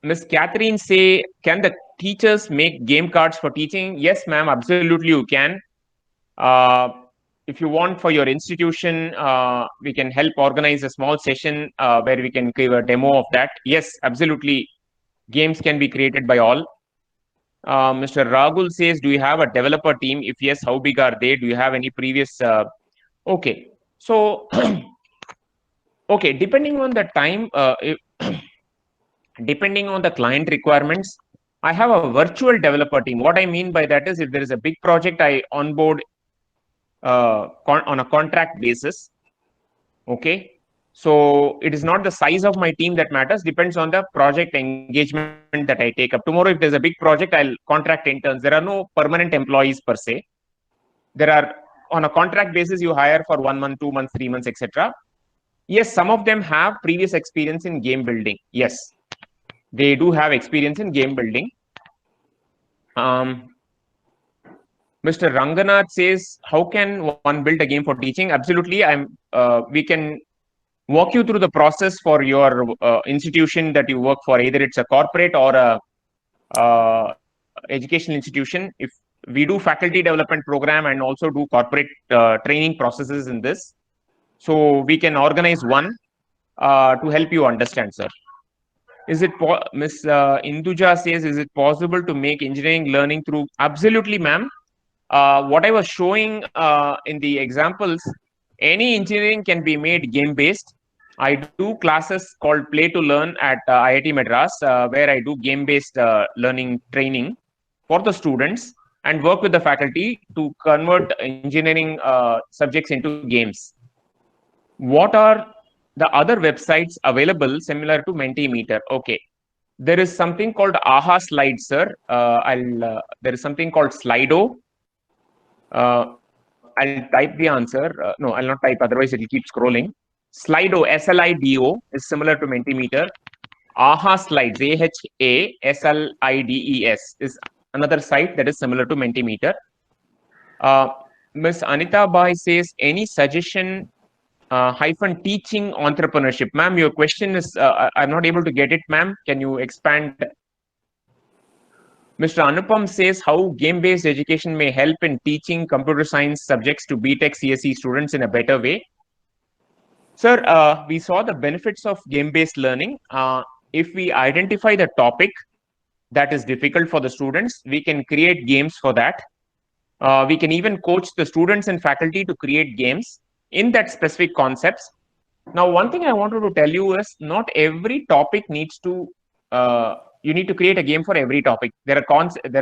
Ms. Catherine say, can the teachers make game cards for teaching? Yes, ma'am, absolutely you can. If you want for your institution, we can help organize a small session where we can give a demo of that. Yes, absolutely. Games can be created by all. Mr. Ragul says, do you have a developer team? If yes, how big are they? Do you have any previous? Okay, so okay, depending on the time, depending on the client requirements, I have a virtual developer team. What I mean by that is, if there is a big project, I onboard on a contract basis. Okay, so it is not the size of my team that matters, depends on the project engagement that I take up. Tomorrow, if there's a big project, I'll contract interns. There are no permanent employees per se. There are, on a contract basis, you hire for 1 month, 2 months, 3 months, etc. Yes, some of them have previous experience in game building. Yes, they do have experience in game building. Mr. Ranganath says, how can one build a game for teaching? Absolutely. We can walk you through the process for your institution that you work for, either it's a corporate or a educational institution. If we do faculty development program and also do corporate training processes in this, so we can organize one to help you understand, sir. Is it Miss Induja says, is it possible to make engineering learning through? Absolutely, ma'am. What I was showing in the examples, any engineering can be made game-based. I do classes called Play to Learn at IIT Madras, where I do game-based learning training for the students and work with the faculty to convert engineering subjects into games. What are the other websites available similar to Mentimeter? Okay, there is something called AHA Slides, sir. There is something called Slido. I'll type the answer. No, I'll not type, otherwise it will keep scrolling. Slido, SLIDO, is similar to Mentimeter. AHA Slides, AHASLIDES, is another site that is similar to Mentimeter. Ms. Anita Bai says, any suggestion hyphen teaching entrepreneurship? Ma'am, your question is, I'm not able to get it, ma'am. Can you expand? Mr. Anupam says, how game-based education may help in teaching computer science subjects to BTech CSE students in a better way. Sir, we saw the benefits of game-based learning. If we identify the topic that is difficult for the students, we can create games for that. We can even coach the students and faculty to create games in that specific concepts. Now, one thing I wanted to tell you is, not every topic needs to you need to create a game for every topic. There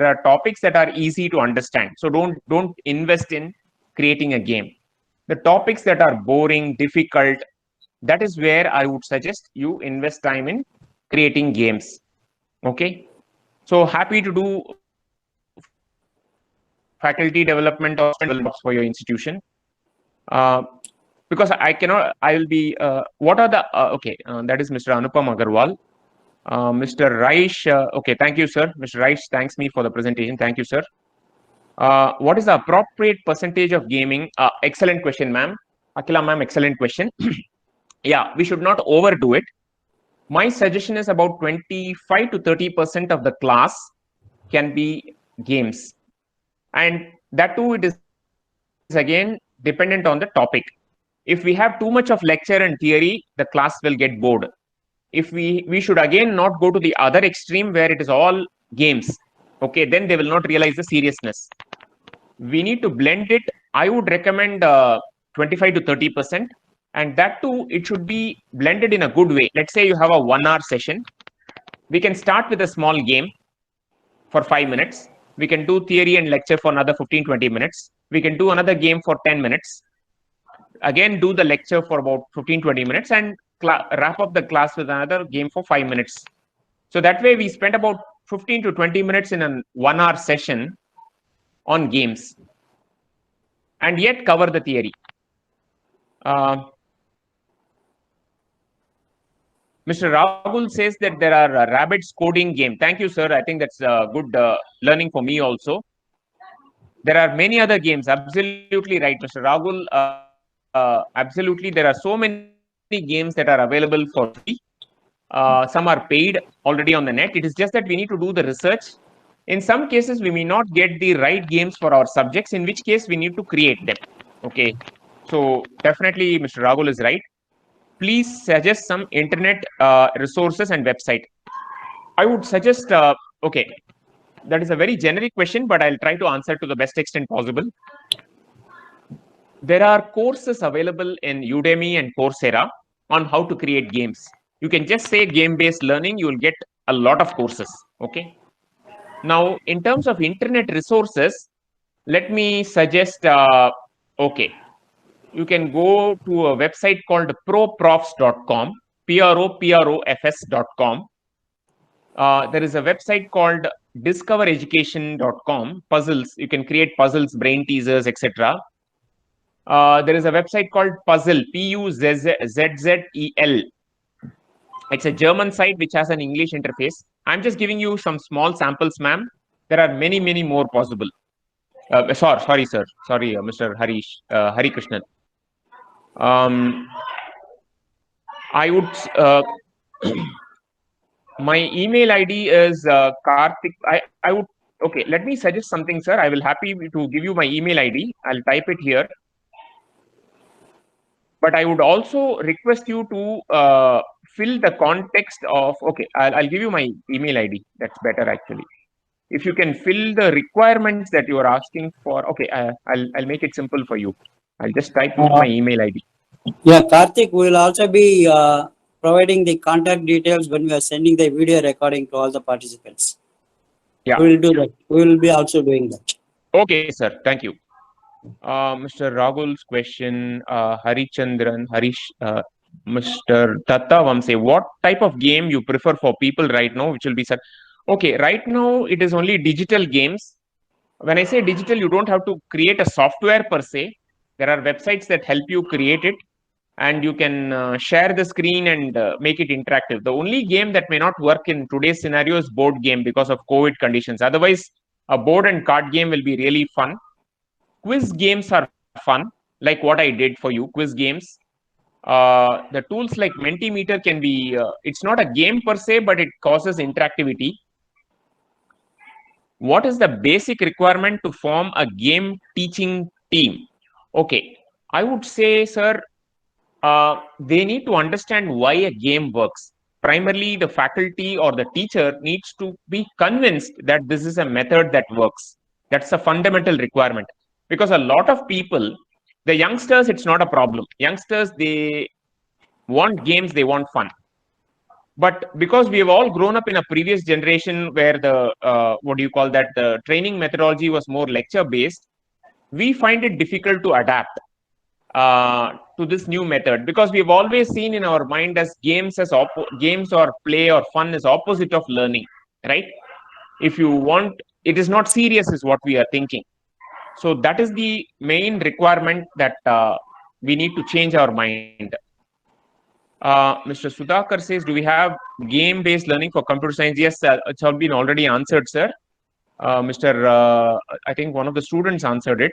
are topics that are easy to understand. So don't invest in creating a game. The topics that are boring, difficult, that is where I would suggest you invest time in creating games. Okay. So happy to do faculty development or for your institution. Because I will be, what are the, okay, that is Mr. Anupam Agarwal. Mr. Raish, okay, thank you, sir. Mr. Raish thanks me for the presentation. Thank you, sir. What is the appropriate percentage of gaming? Excellent question, ma'am. Akila, ma'am, excellent question. Yeah, we should not overdo it. My suggestion is about 25 to 30% of the class can be games. And that too, it is again dependent on the topic. If we have too much of lecture and theory, the class will get bored. If we should again not go to the other extreme where it is all games. Okay, then they will not realize the seriousness. We need to blend it. I would recommend 25 to 30%. And that too, it should be blended in a good way. Let's say you have a 1 hour session. We can start with a small game for 5 minutes. We can do theory and lecture for another 15-20 minutes. We can do another game for 10 minutes. Again, do the lecture for about 15-20 minutes and wrap up the class with another game for 5 minutes. So that way we spend about 15 to 20 minutes in a 1 hour session on games and yet cover the theory. Mr. Rahul says that there are rabbits coding game. Thank you, sir. I think that's good learning for me also. There are many other games. Absolutely right, Mr. Rahul. Absolutely. There are so many games that are available for free. Some are paid already on the net. It is just that we need to do the research. In some cases, we may not get the right games for our subjects, in which case we need to create them. Okay. So definitely, Mr. Rahul is right. Please suggest some internet resources and website. I would suggest, okay, that is a very generic question, but I'll try to answer to the best extent possible. There are courses available in Udemy and Coursera on how to create games. You can just say game-based learning, you will get a lot of courses, okay? Now, in terms of internet resources, let me suggest, okay, you can go to a website called proprofs.com, PROPROFS.com. There is a website called discovereducation.com, puzzles. You can create puzzles, brain teasers, etc. There is a website called Puzzle, PUZZEL. It's a German site which has an English interface. I'm just giving you some small samples, ma'am. There are many, many more possible. Sorry, sir. Sorry, Mr. Hari Krishnan. I would, my email ID is Karthik. I would, okay, let me suggest something, sir. I will happy to give you my email ID. I'll type it here. But I would also request you to fill the context of, okay, I'll give you my email ID. That's better actually. If you can fill the requirements that you are asking for, okay, I'll make it simple for you. I'll just type my email ID. Yeah, Karthik will also be providing the contact details when we are sending the video recording to all the participants. Yeah. We will do that. We will be also doing that. Okay, sir. Thank you. Mr. Rahul's question, Harichandran, Mr. Tatta Vamse, what type of game you prefer for people right now, which will be said? Okay, right now it is only digital games. When I say digital, you don't have to create a software per se. There are websites that help you create it, and you can share the screen and make it interactive. The only game that may not work in today's scenario is board game because of COVID conditions. Otherwise, a board and card game will be really fun. Quiz games are fun, like what I did for you, quiz games. The tools like Mentimeter can be, it's not a game per se, but it causes interactivity. What is the basic requirement to form a game teaching team? Okay, I would say, sir, they need to understand why a game works. Primarily, the faculty or the teacher needs to be convinced that this is a method that works. That's a fundamental requirement. Because a lot of people, the youngsters, it's not a problem. Youngsters, they want games, they want fun. But because we have all grown up in a previous generation where the, what do you call that, the training methodology was more lecture based, we find it difficult to adapt to this new method because we've always seen in our mind as games or play or fun is opposite of learning, right? If you want, it is not serious is what we are thinking. So that is the main requirement that we need to change our mind. Mr. Sudhakar says, do we have game-based learning for computer science? Yes, it's all been already answered, sir. I think one of the students answered it.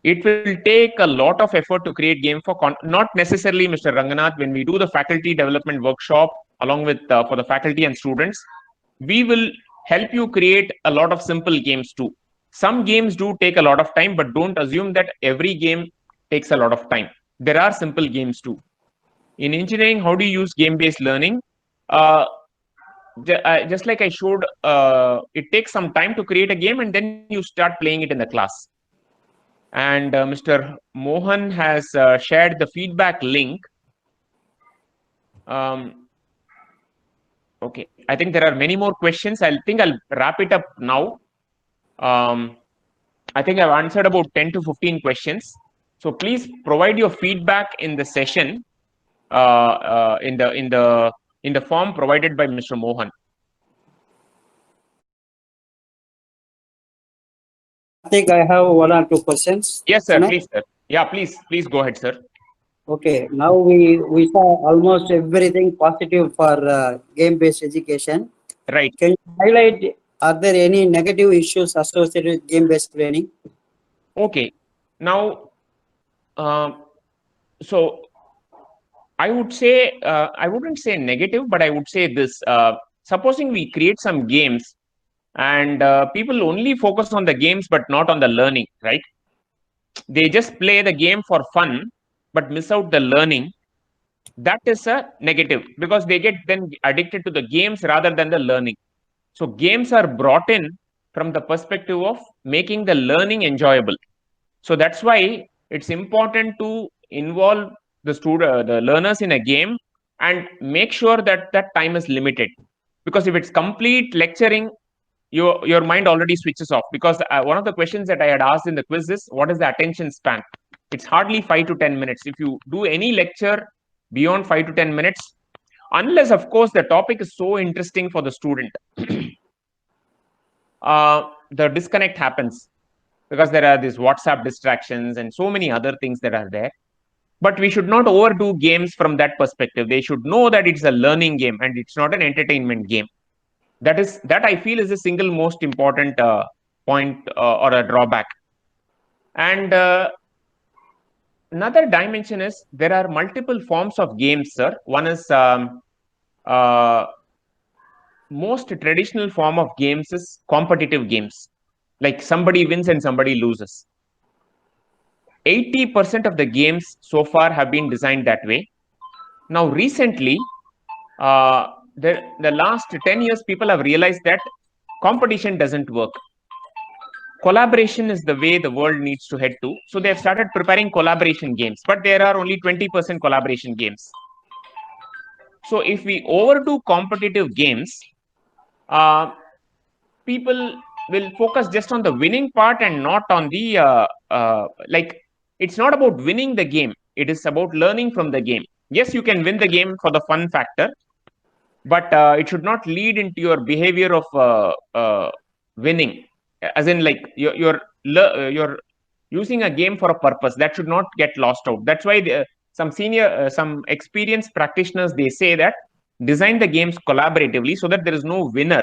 It will take a lot of effort to create game for, not necessarily, Mr. Ranganath, when we do the faculty development workshop along with for the faculty and students, we will help you create a lot of simple games too. Some games do take a lot of time, but don't assume that every game takes a lot of time. There are simple games too. In engineering, how do you use game-based learning? Just like I showed, it takes some time to create a game and then you start playing it in the class. And Mr. Mohan has shared the feedback link. Okay, I think there are many more questions. I think I'll wrap it up now. I think I've answered about 10 to 15 questions. So please provide your feedback in the session, in the form provided by Mr. Mohan. I think I have one or two questions. Yes, sir. Please, sir. Yeah, please go ahead, sir. Okay, now we saw almost everything positive for game-based education. Right. Can you highlight, are there any negative issues associated with game-based learning? Okay. Now, so I would say, I wouldn't say negative, but I would say this. Supposing we create some games and people only focus on the games but not on the learning, right? They just play the game for fun but miss out the learning. That is a negative because they get then addicted to the games rather than the learning. So games are brought in from the perspective of making the learning enjoyable. So that's why it's important to involve the learners in a game and make sure that that time is limited. Because if it's complete lecturing, your mind already switches off. Because one of the questions that I had asked in the quiz is, what is the attention span? It's hardly 5 to 10 minutes. If you do any lecture beyond 5 to 10 minutes, unless of course the topic is so interesting for the student, the disconnect happens because there are these WhatsApp distractions and so many other things that are there. But we should not overdo games from that perspective. They should know that it's a learning game and it's not an entertainment game. That I feel is the single most important point or a drawback. And another dimension is there are multiple forms of games, sir. One is most traditional form of games is competitive games, like somebody wins and somebody loses. 80% of the games so far have been designed that way. Now, recently, the last 10 years, people have realized that competition doesn't work. Collaboration is the way the world needs to head to. So they have started preparing collaboration games, but there are only 20% collaboration games. So if we overdo competitive games, people will focus just on the winning part and not on the like, it's not about winning the game. It is about learning from the game. Yes, you can win the game for the fun factor, but it should not lead into your behavior of winning, as in like you're using a game for a purpose that should not get lost out. That's why some experienced practitioners, they say that design the games collaboratively so that there is no winner.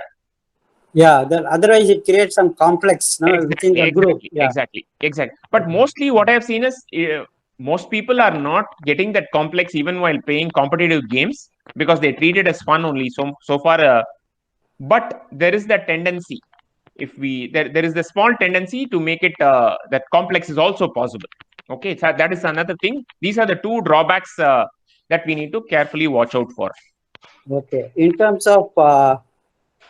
Yeah, that otherwise it creates some complex within the group. Yeah. Exactly. But mostly what I have seen is most people are not getting that complex even while playing competitive games because they treat it as fun only. So far, but there is that tendency. If there is the small tendency to make it that complex is also possible. Okay, so that is another thing. These are the two drawbacks that we need to carefully watch out for. Okay, in terms of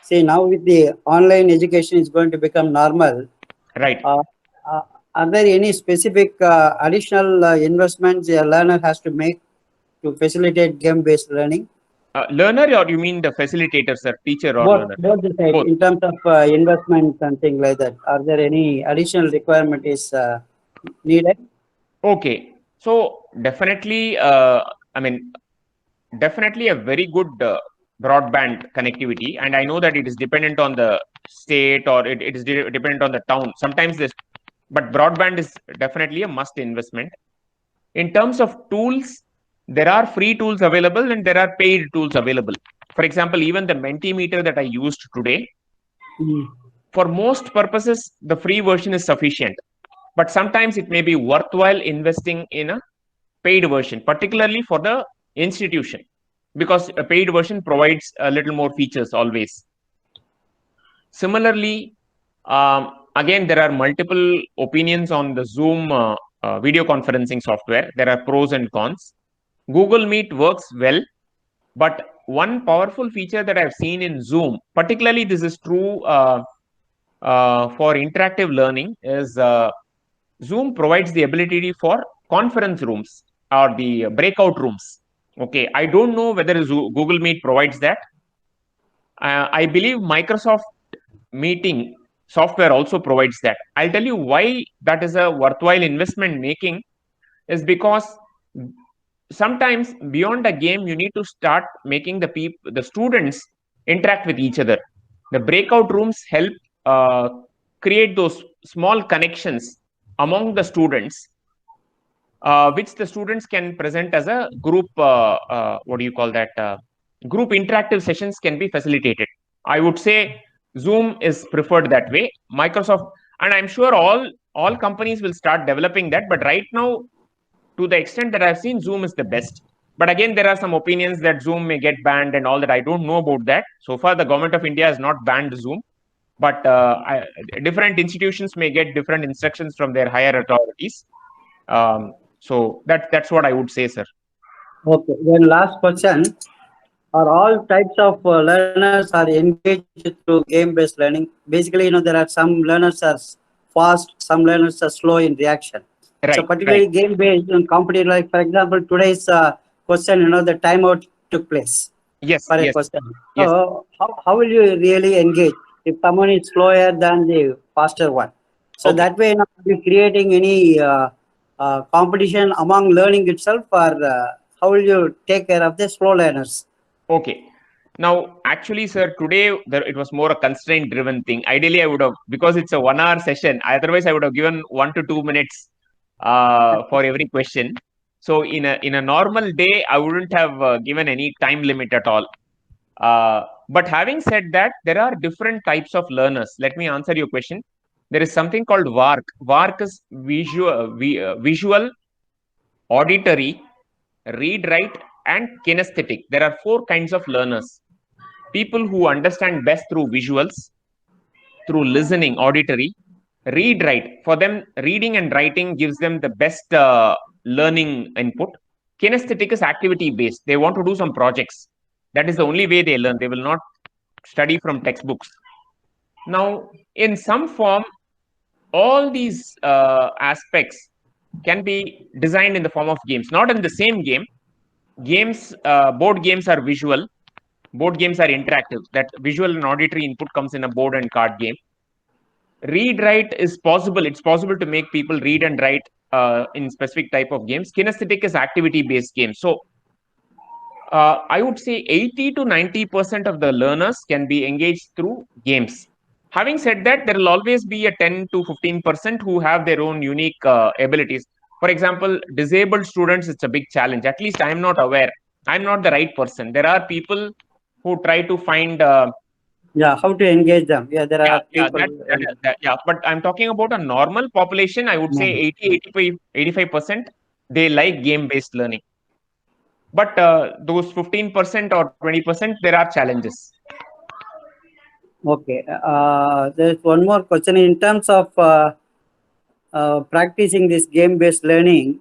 see, now with the online education is going to become normal, right? Are there any specific additional investments a learner has to make to facilitate game-based learning? Learner, or you mean the facilitator, sir, teacher or learner? Both the side. Both. In terms of investments and things like that, are there any additional requirement is needed? Okay, so definitely, definitely a very good broadband connectivity, and I know that it is dependent on the state or it is dependent on the town. Sometimes this, but broadband is definitely a must investment. In terms of tools, there are free tools available and there are paid tools available. For example, even the Mentimeter that I used today, for most purposes, the free version is sufficient. But sometimes it may be worthwhile investing in a paid version, particularly for the institution, because a paid version provides a little more features always. Similarly, again, there are multiple opinions on the Zoom video conferencing software. There are pros and cons. Google Meet works well, but one powerful feature that I've seen in Zoom, particularly this is true for interactive learning, is Zoom provides the ability for conference rooms or the breakout rooms. Okay, I don't know whether Google Meet provides that. I believe Microsoft Meeting software also provides that. I'll tell you why that is a worthwhile investment making is because sometimes beyond a game, you need to start making the students interact with each other. The breakout rooms help create those small connections among the students, which the students can present as a group. What do you call that? Group interactive sessions can be facilitated. I would say Zoom is preferred that way. Microsoft, and I'm sure all companies will start developing that. But right now, to the extent that I've seen, Zoom is the best. But again, there are some opinions that Zoom may get banned and all that. I don't know about that. So far, the government of India has not banned Zoom. But different institutions may get different instructions from their higher authorities. So that's what I would say, sir. Okay. Then last question: are all types of learners are engaged through game-based learning? Basically, there are some learners are fast, some learners are slow in reaction. Right. So particularly game-based and competitive, like for example, today's question, the timeout took place. Yes. For a Yes. question. Yes. So how will you really engage if someone is slower than the faster one? So Okay. that way, are you creating any competition among learning itself, or how will you take care of the slow learners? Okay. Now, actually, sir, today it was more a constraint-driven thing. Ideally, I would have, because it's a 1 hour session. Otherwise, I would have given 1 to 2 minutes for every question. So in a normal day, I wouldn't have given any time limit at all. But having said that, there are different types of learners. Let me answer your question. There is something called VARK. VARK is visual, auditory, read, write, and kinesthetic. There are 4 kinds of learners. People who understand best through visuals, through listening, auditory, read, write. For them, reading and writing gives them the best learning input. Kinesthetic is activity based. They want to do some projects. That is the only way they learn. They will not study from textbooks. Now, in some form, all these aspects can be designed in the form of games, not in the same game. Games, board games are visual. Board games are interactive. That visual and auditory input comes in a board and card game. Read, write is possible. It's possible to make people read and write in specific type of games. Kinesthetic is activity-based games. So I would say 80 to 90% of the learners can be engaged through games. Having said that, there will always be a 10 to 15% who have their own unique abilities. For example, disabled students, it's a big challenge. At least I'm not aware. I'm not the right person. There are people who try to find how to engage them. There are people. But I'm talking about a normal population. I would say 80, 85%, they like game-based learning. But those 15% or 20%, there are challenges. Okay. There's one more question in terms of practicing this game-based learning.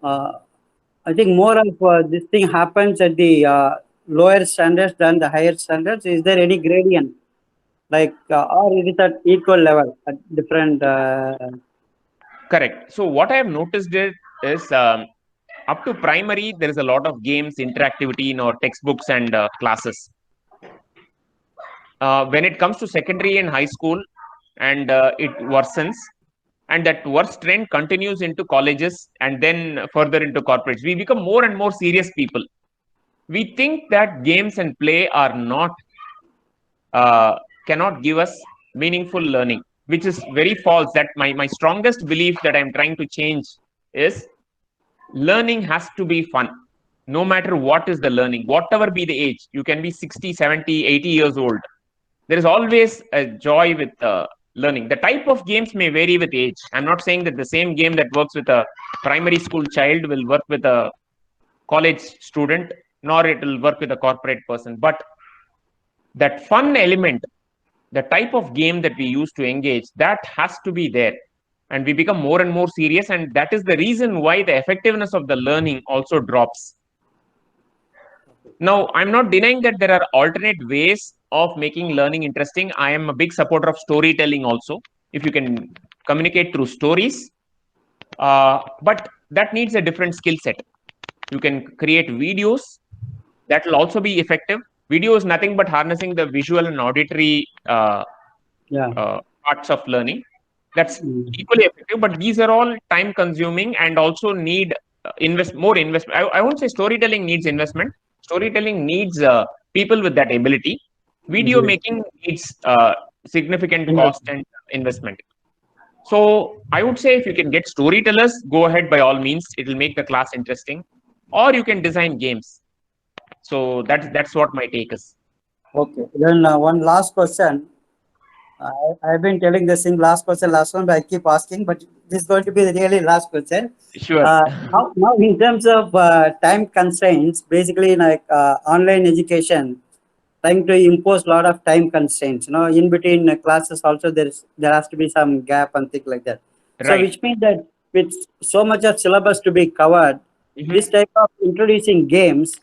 I think more of this thing happens at the lower standards than the higher standards. Is there any gradient, like, or is it at equal level at different? Correct. So what I have noticed is up to primary, there is a lot of games, interactivity in our textbooks and classes. When it comes to secondary and high school, and it worsens, and that worst trend continues into colleges and then further into corporates. We become more and more serious people. We think that games and play are not cannot give us meaningful learning, which is very false. That my strongest belief that I'm trying to change is learning has to be fun. No matter what is the learning, whatever be the age, you can be 60, 70, 80 years old. There is always a joy with learning. The type of games may vary with age. I'm not saying that the same game that works with a primary school child will work with a college student, nor it will work with a corporate person. But that fun element, the type of game that we use to engage, that has to be there. and we become more and more serious, and that is the reason why the effectiveness of the learning also drops. Now, I'm not denying that there are alternate ways of making learning interesting. I am a big supporter of storytelling also. If you can communicate through stories, but that needs a different skill set. You can create videos that will also be effective. Video is nothing but harnessing the visual and auditory parts of learning. That's equally effective, but these are all time consuming and also need more investment. I won't say storytelling needs investment. Storytelling needs people with that ability. Video making needs significant cost and investment. So I would say if you can get storytellers, go ahead by all means. It will make the class interesting. Or you can design games. So that's what my take is. Okay. Then one last question. I've been telling this thing, last question, last one, but I keep asking, but this is going to be the really last question. Sure. Now, in terms of time constraints, basically like online education, trying to impose a lot of time constraints. In between classes also there has to be some gap and things like that. So Right. which means that with so much of syllabus to be covered, this type of introducing games,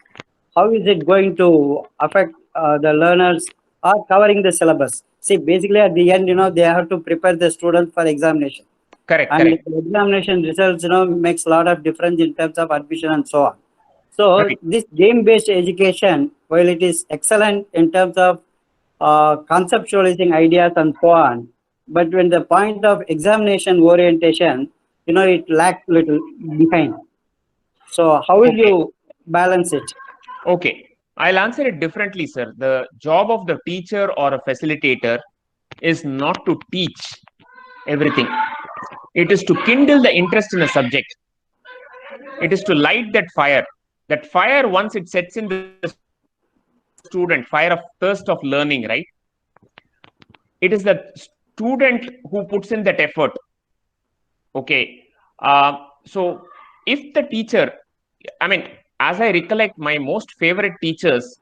how is it going to affect the learners or covering the syllabus? See, basically at the end, they have to prepare the students for examination. Correct. And the examination results, makes a lot of difference in terms of admission and so on. So this game-based education, while it is excellent in terms of conceptualizing ideas and so on, but when the point of examination orientation, it lacks little behind. So how will you balance it? Okay, I'll answer it differently, sir. The job of the teacher or a facilitator is not to teach everything. It is to kindle the interest in a subject. It is to light that fire. That fire, once it sets in the student, fire of thirst of learning, right? It is the student who puts in that effort. Okay. So if the teacher, as I recollect, my most favorite teachers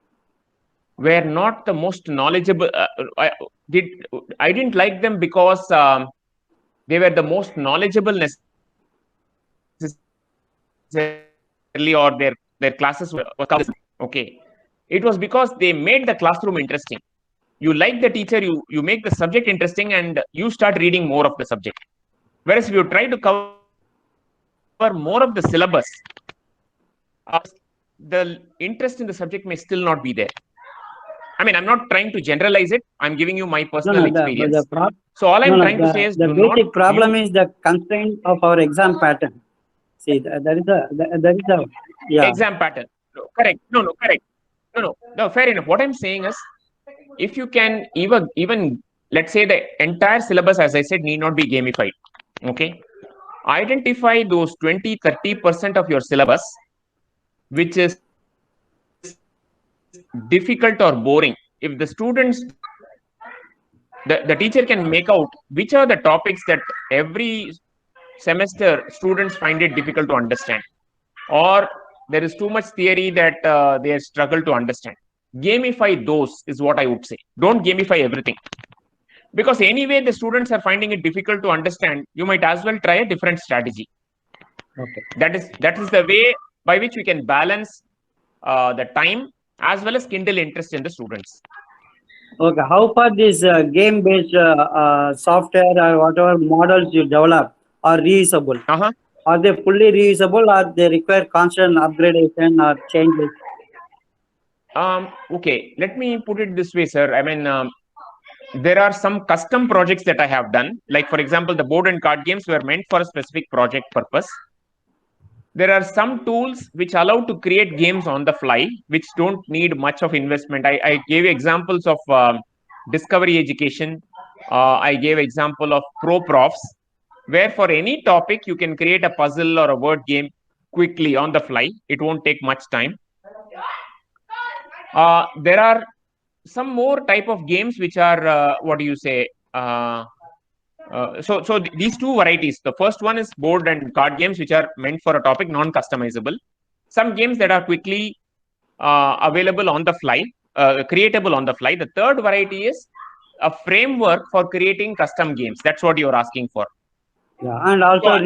were not the most knowledgeable. I didn't like them because they were the most knowledgeable necessarily, or their classes were okay. It was because they made the classroom interesting. You like the teacher, you make the subject interesting, and you start reading more of the subject. Whereas if you try to cover more of the syllabus, the interest in the subject may still not be there. I'm not trying to generalize it. I'm giving you my personal experience. So all I'm trying to say is the basic problem is the constraint of our exam pattern. See, that is a exam pattern. No, correct. No, correct. No, fair enough. What I'm saying is, if you can even let's say the entire syllabus, as I said, need not be gamified. Okay. Identify those 20-30% of your syllabus which is difficult or boring. If the students, the teacher can make out which are the topics that every semester students find it difficult to understand, or there is too much theory that they struggle to understand. Gamify those is what I would say. Don't gamify everything, because anyway the students are finding it difficult to understand. You might as well try a different strategy. Okay. That is the way by which we can balance the time as well as kindle interest in the students. Okay, how far this game-based software or whatever models you develop are reusable? Are they fully reusable, or they require constant upgradation or changes? Okay, let me put it this way, sir. There are some custom projects that I have done. Like, for example, the board and card games were meant for a specific project purpose. There are some tools which allow to create games on the fly, which don't need much of investment. I gave examples of Discovery Education. I gave example of ProProfs, where for any topic you can create a puzzle or a word game quickly on the fly. It won't take much time. There are some more type of games which are what do you say? So these two varieties. The first one is board and card games, which are meant for a topic, non-customizable. Some games that are quickly available on the fly, creatable on the fly. The third variety is a framework for creating custom games. That's what you're asking for. Yeah, and also So,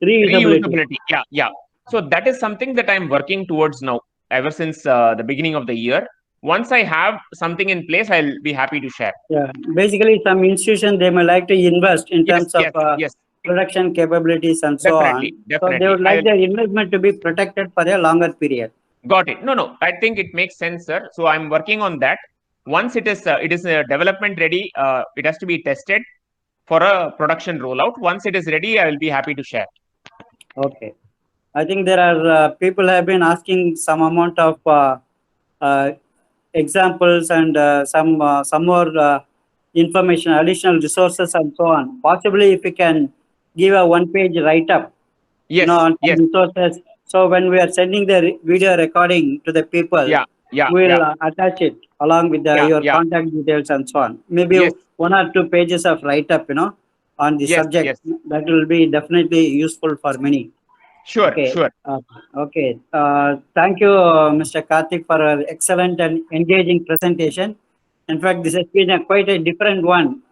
reusability. Yeah. So that is something that I'm working towards now, ever since the beginning of the year. Once I have something in place, I'll be happy to share. Yeah, basically, some institutions they may like to invest in Yes, terms of yes. production capabilities and so on. So they would like their investment to be protected for a longer period. Got it. No. I think it makes sense, sir. So I'm working on that. Once it is development ready, it has to be tested for a production rollout. Once it is ready, I will be happy to share. Okay. I think there are people have been asking some amount of examples and some more information, additional resources and so on. Possibly if we can give a one-page write-up, Yes, on yes. resources. So when we are sending the video recording to the people, we'll attach it along with your contact details and so on. Maybe 1 or 2 pages of write-up, on the subject. Yes. That will be definitely useful for many. Sure, okay. Sure. Okay. Thank you, Mr. Karthik, for an excellent and engaging presentation. In fact, this has been quite a different one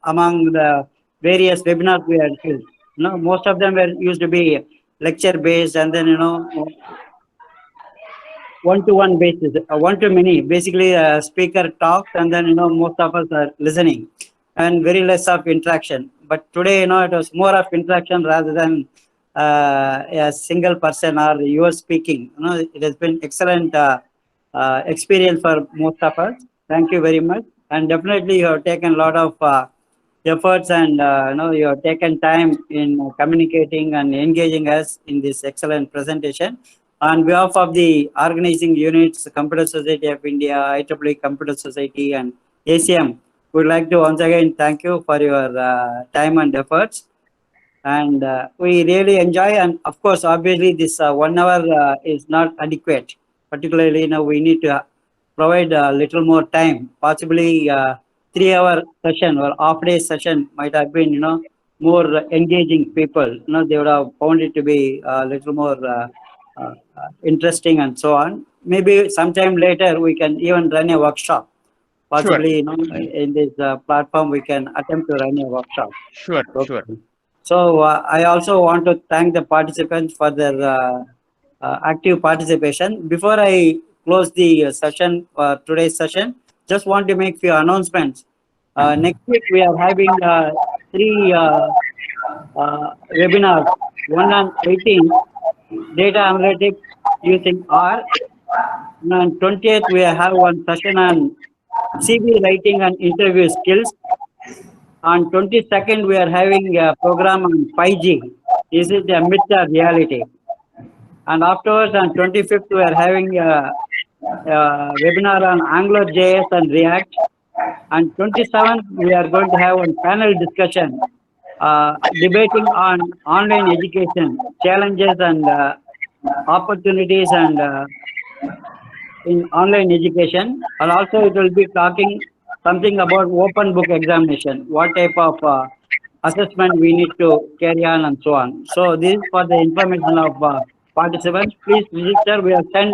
among the various webinars we had held. Most of them were used to be lecture based, and then one-to-one basis, one-to-many. Basically, speaker talks, and then most of us are listening, and very less of interaction. But today, it was more of interaction rather than a single person or you are speaking. It has been excellent experience for most of us. Thank you very much, and definitely you have taken a lot of efforts, and you have taken time in communicating and engaging us in this excellent presentation. On behalf of the organizing units, Computer Society of India, IEEE Computer Society, and ACM, we would like to once again thank you for your time and efforts. And we really enjoy, and of course, obviously, this 1 hour is not adequate. Particularly, we need to provide a little more time. Possibly, 3-hour session or half-day session might have been, more engaging people. They would have found it to be a little more interesting and so on. Maybe sometime later we can even run a workshop. Possibly, in this platform we can attempt to run a workshop. Sure. So I also want to thank the participants for their active participation. Before I close the session, today's session, just want to make few announcements. Next week we are having 3 webinars. One on 18, data analytics using R. And on 20th, we have one session on CV writing and interview skills. On 22nd, we are having a program on 5G. Is it a myth or reality? And afterwards, on 25th, we are having a webinar on AngularJS and React. And 27th, we are going to have a panel discussion debating on online education, challenges and opportunities and in online education. And also it will be talking something about open book examination, what type of assessment we need to carry on and so on. So this is for the information of participants. Please register. We have sent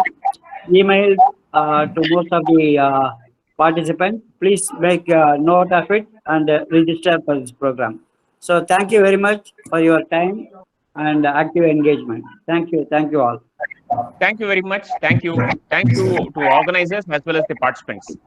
emails to most of the participants. Please make note of it and register for this program. So thank you very much for your time and active engagement. Thank you. Thank you all. Thank you very much. Thank you to organizers as well as the participants.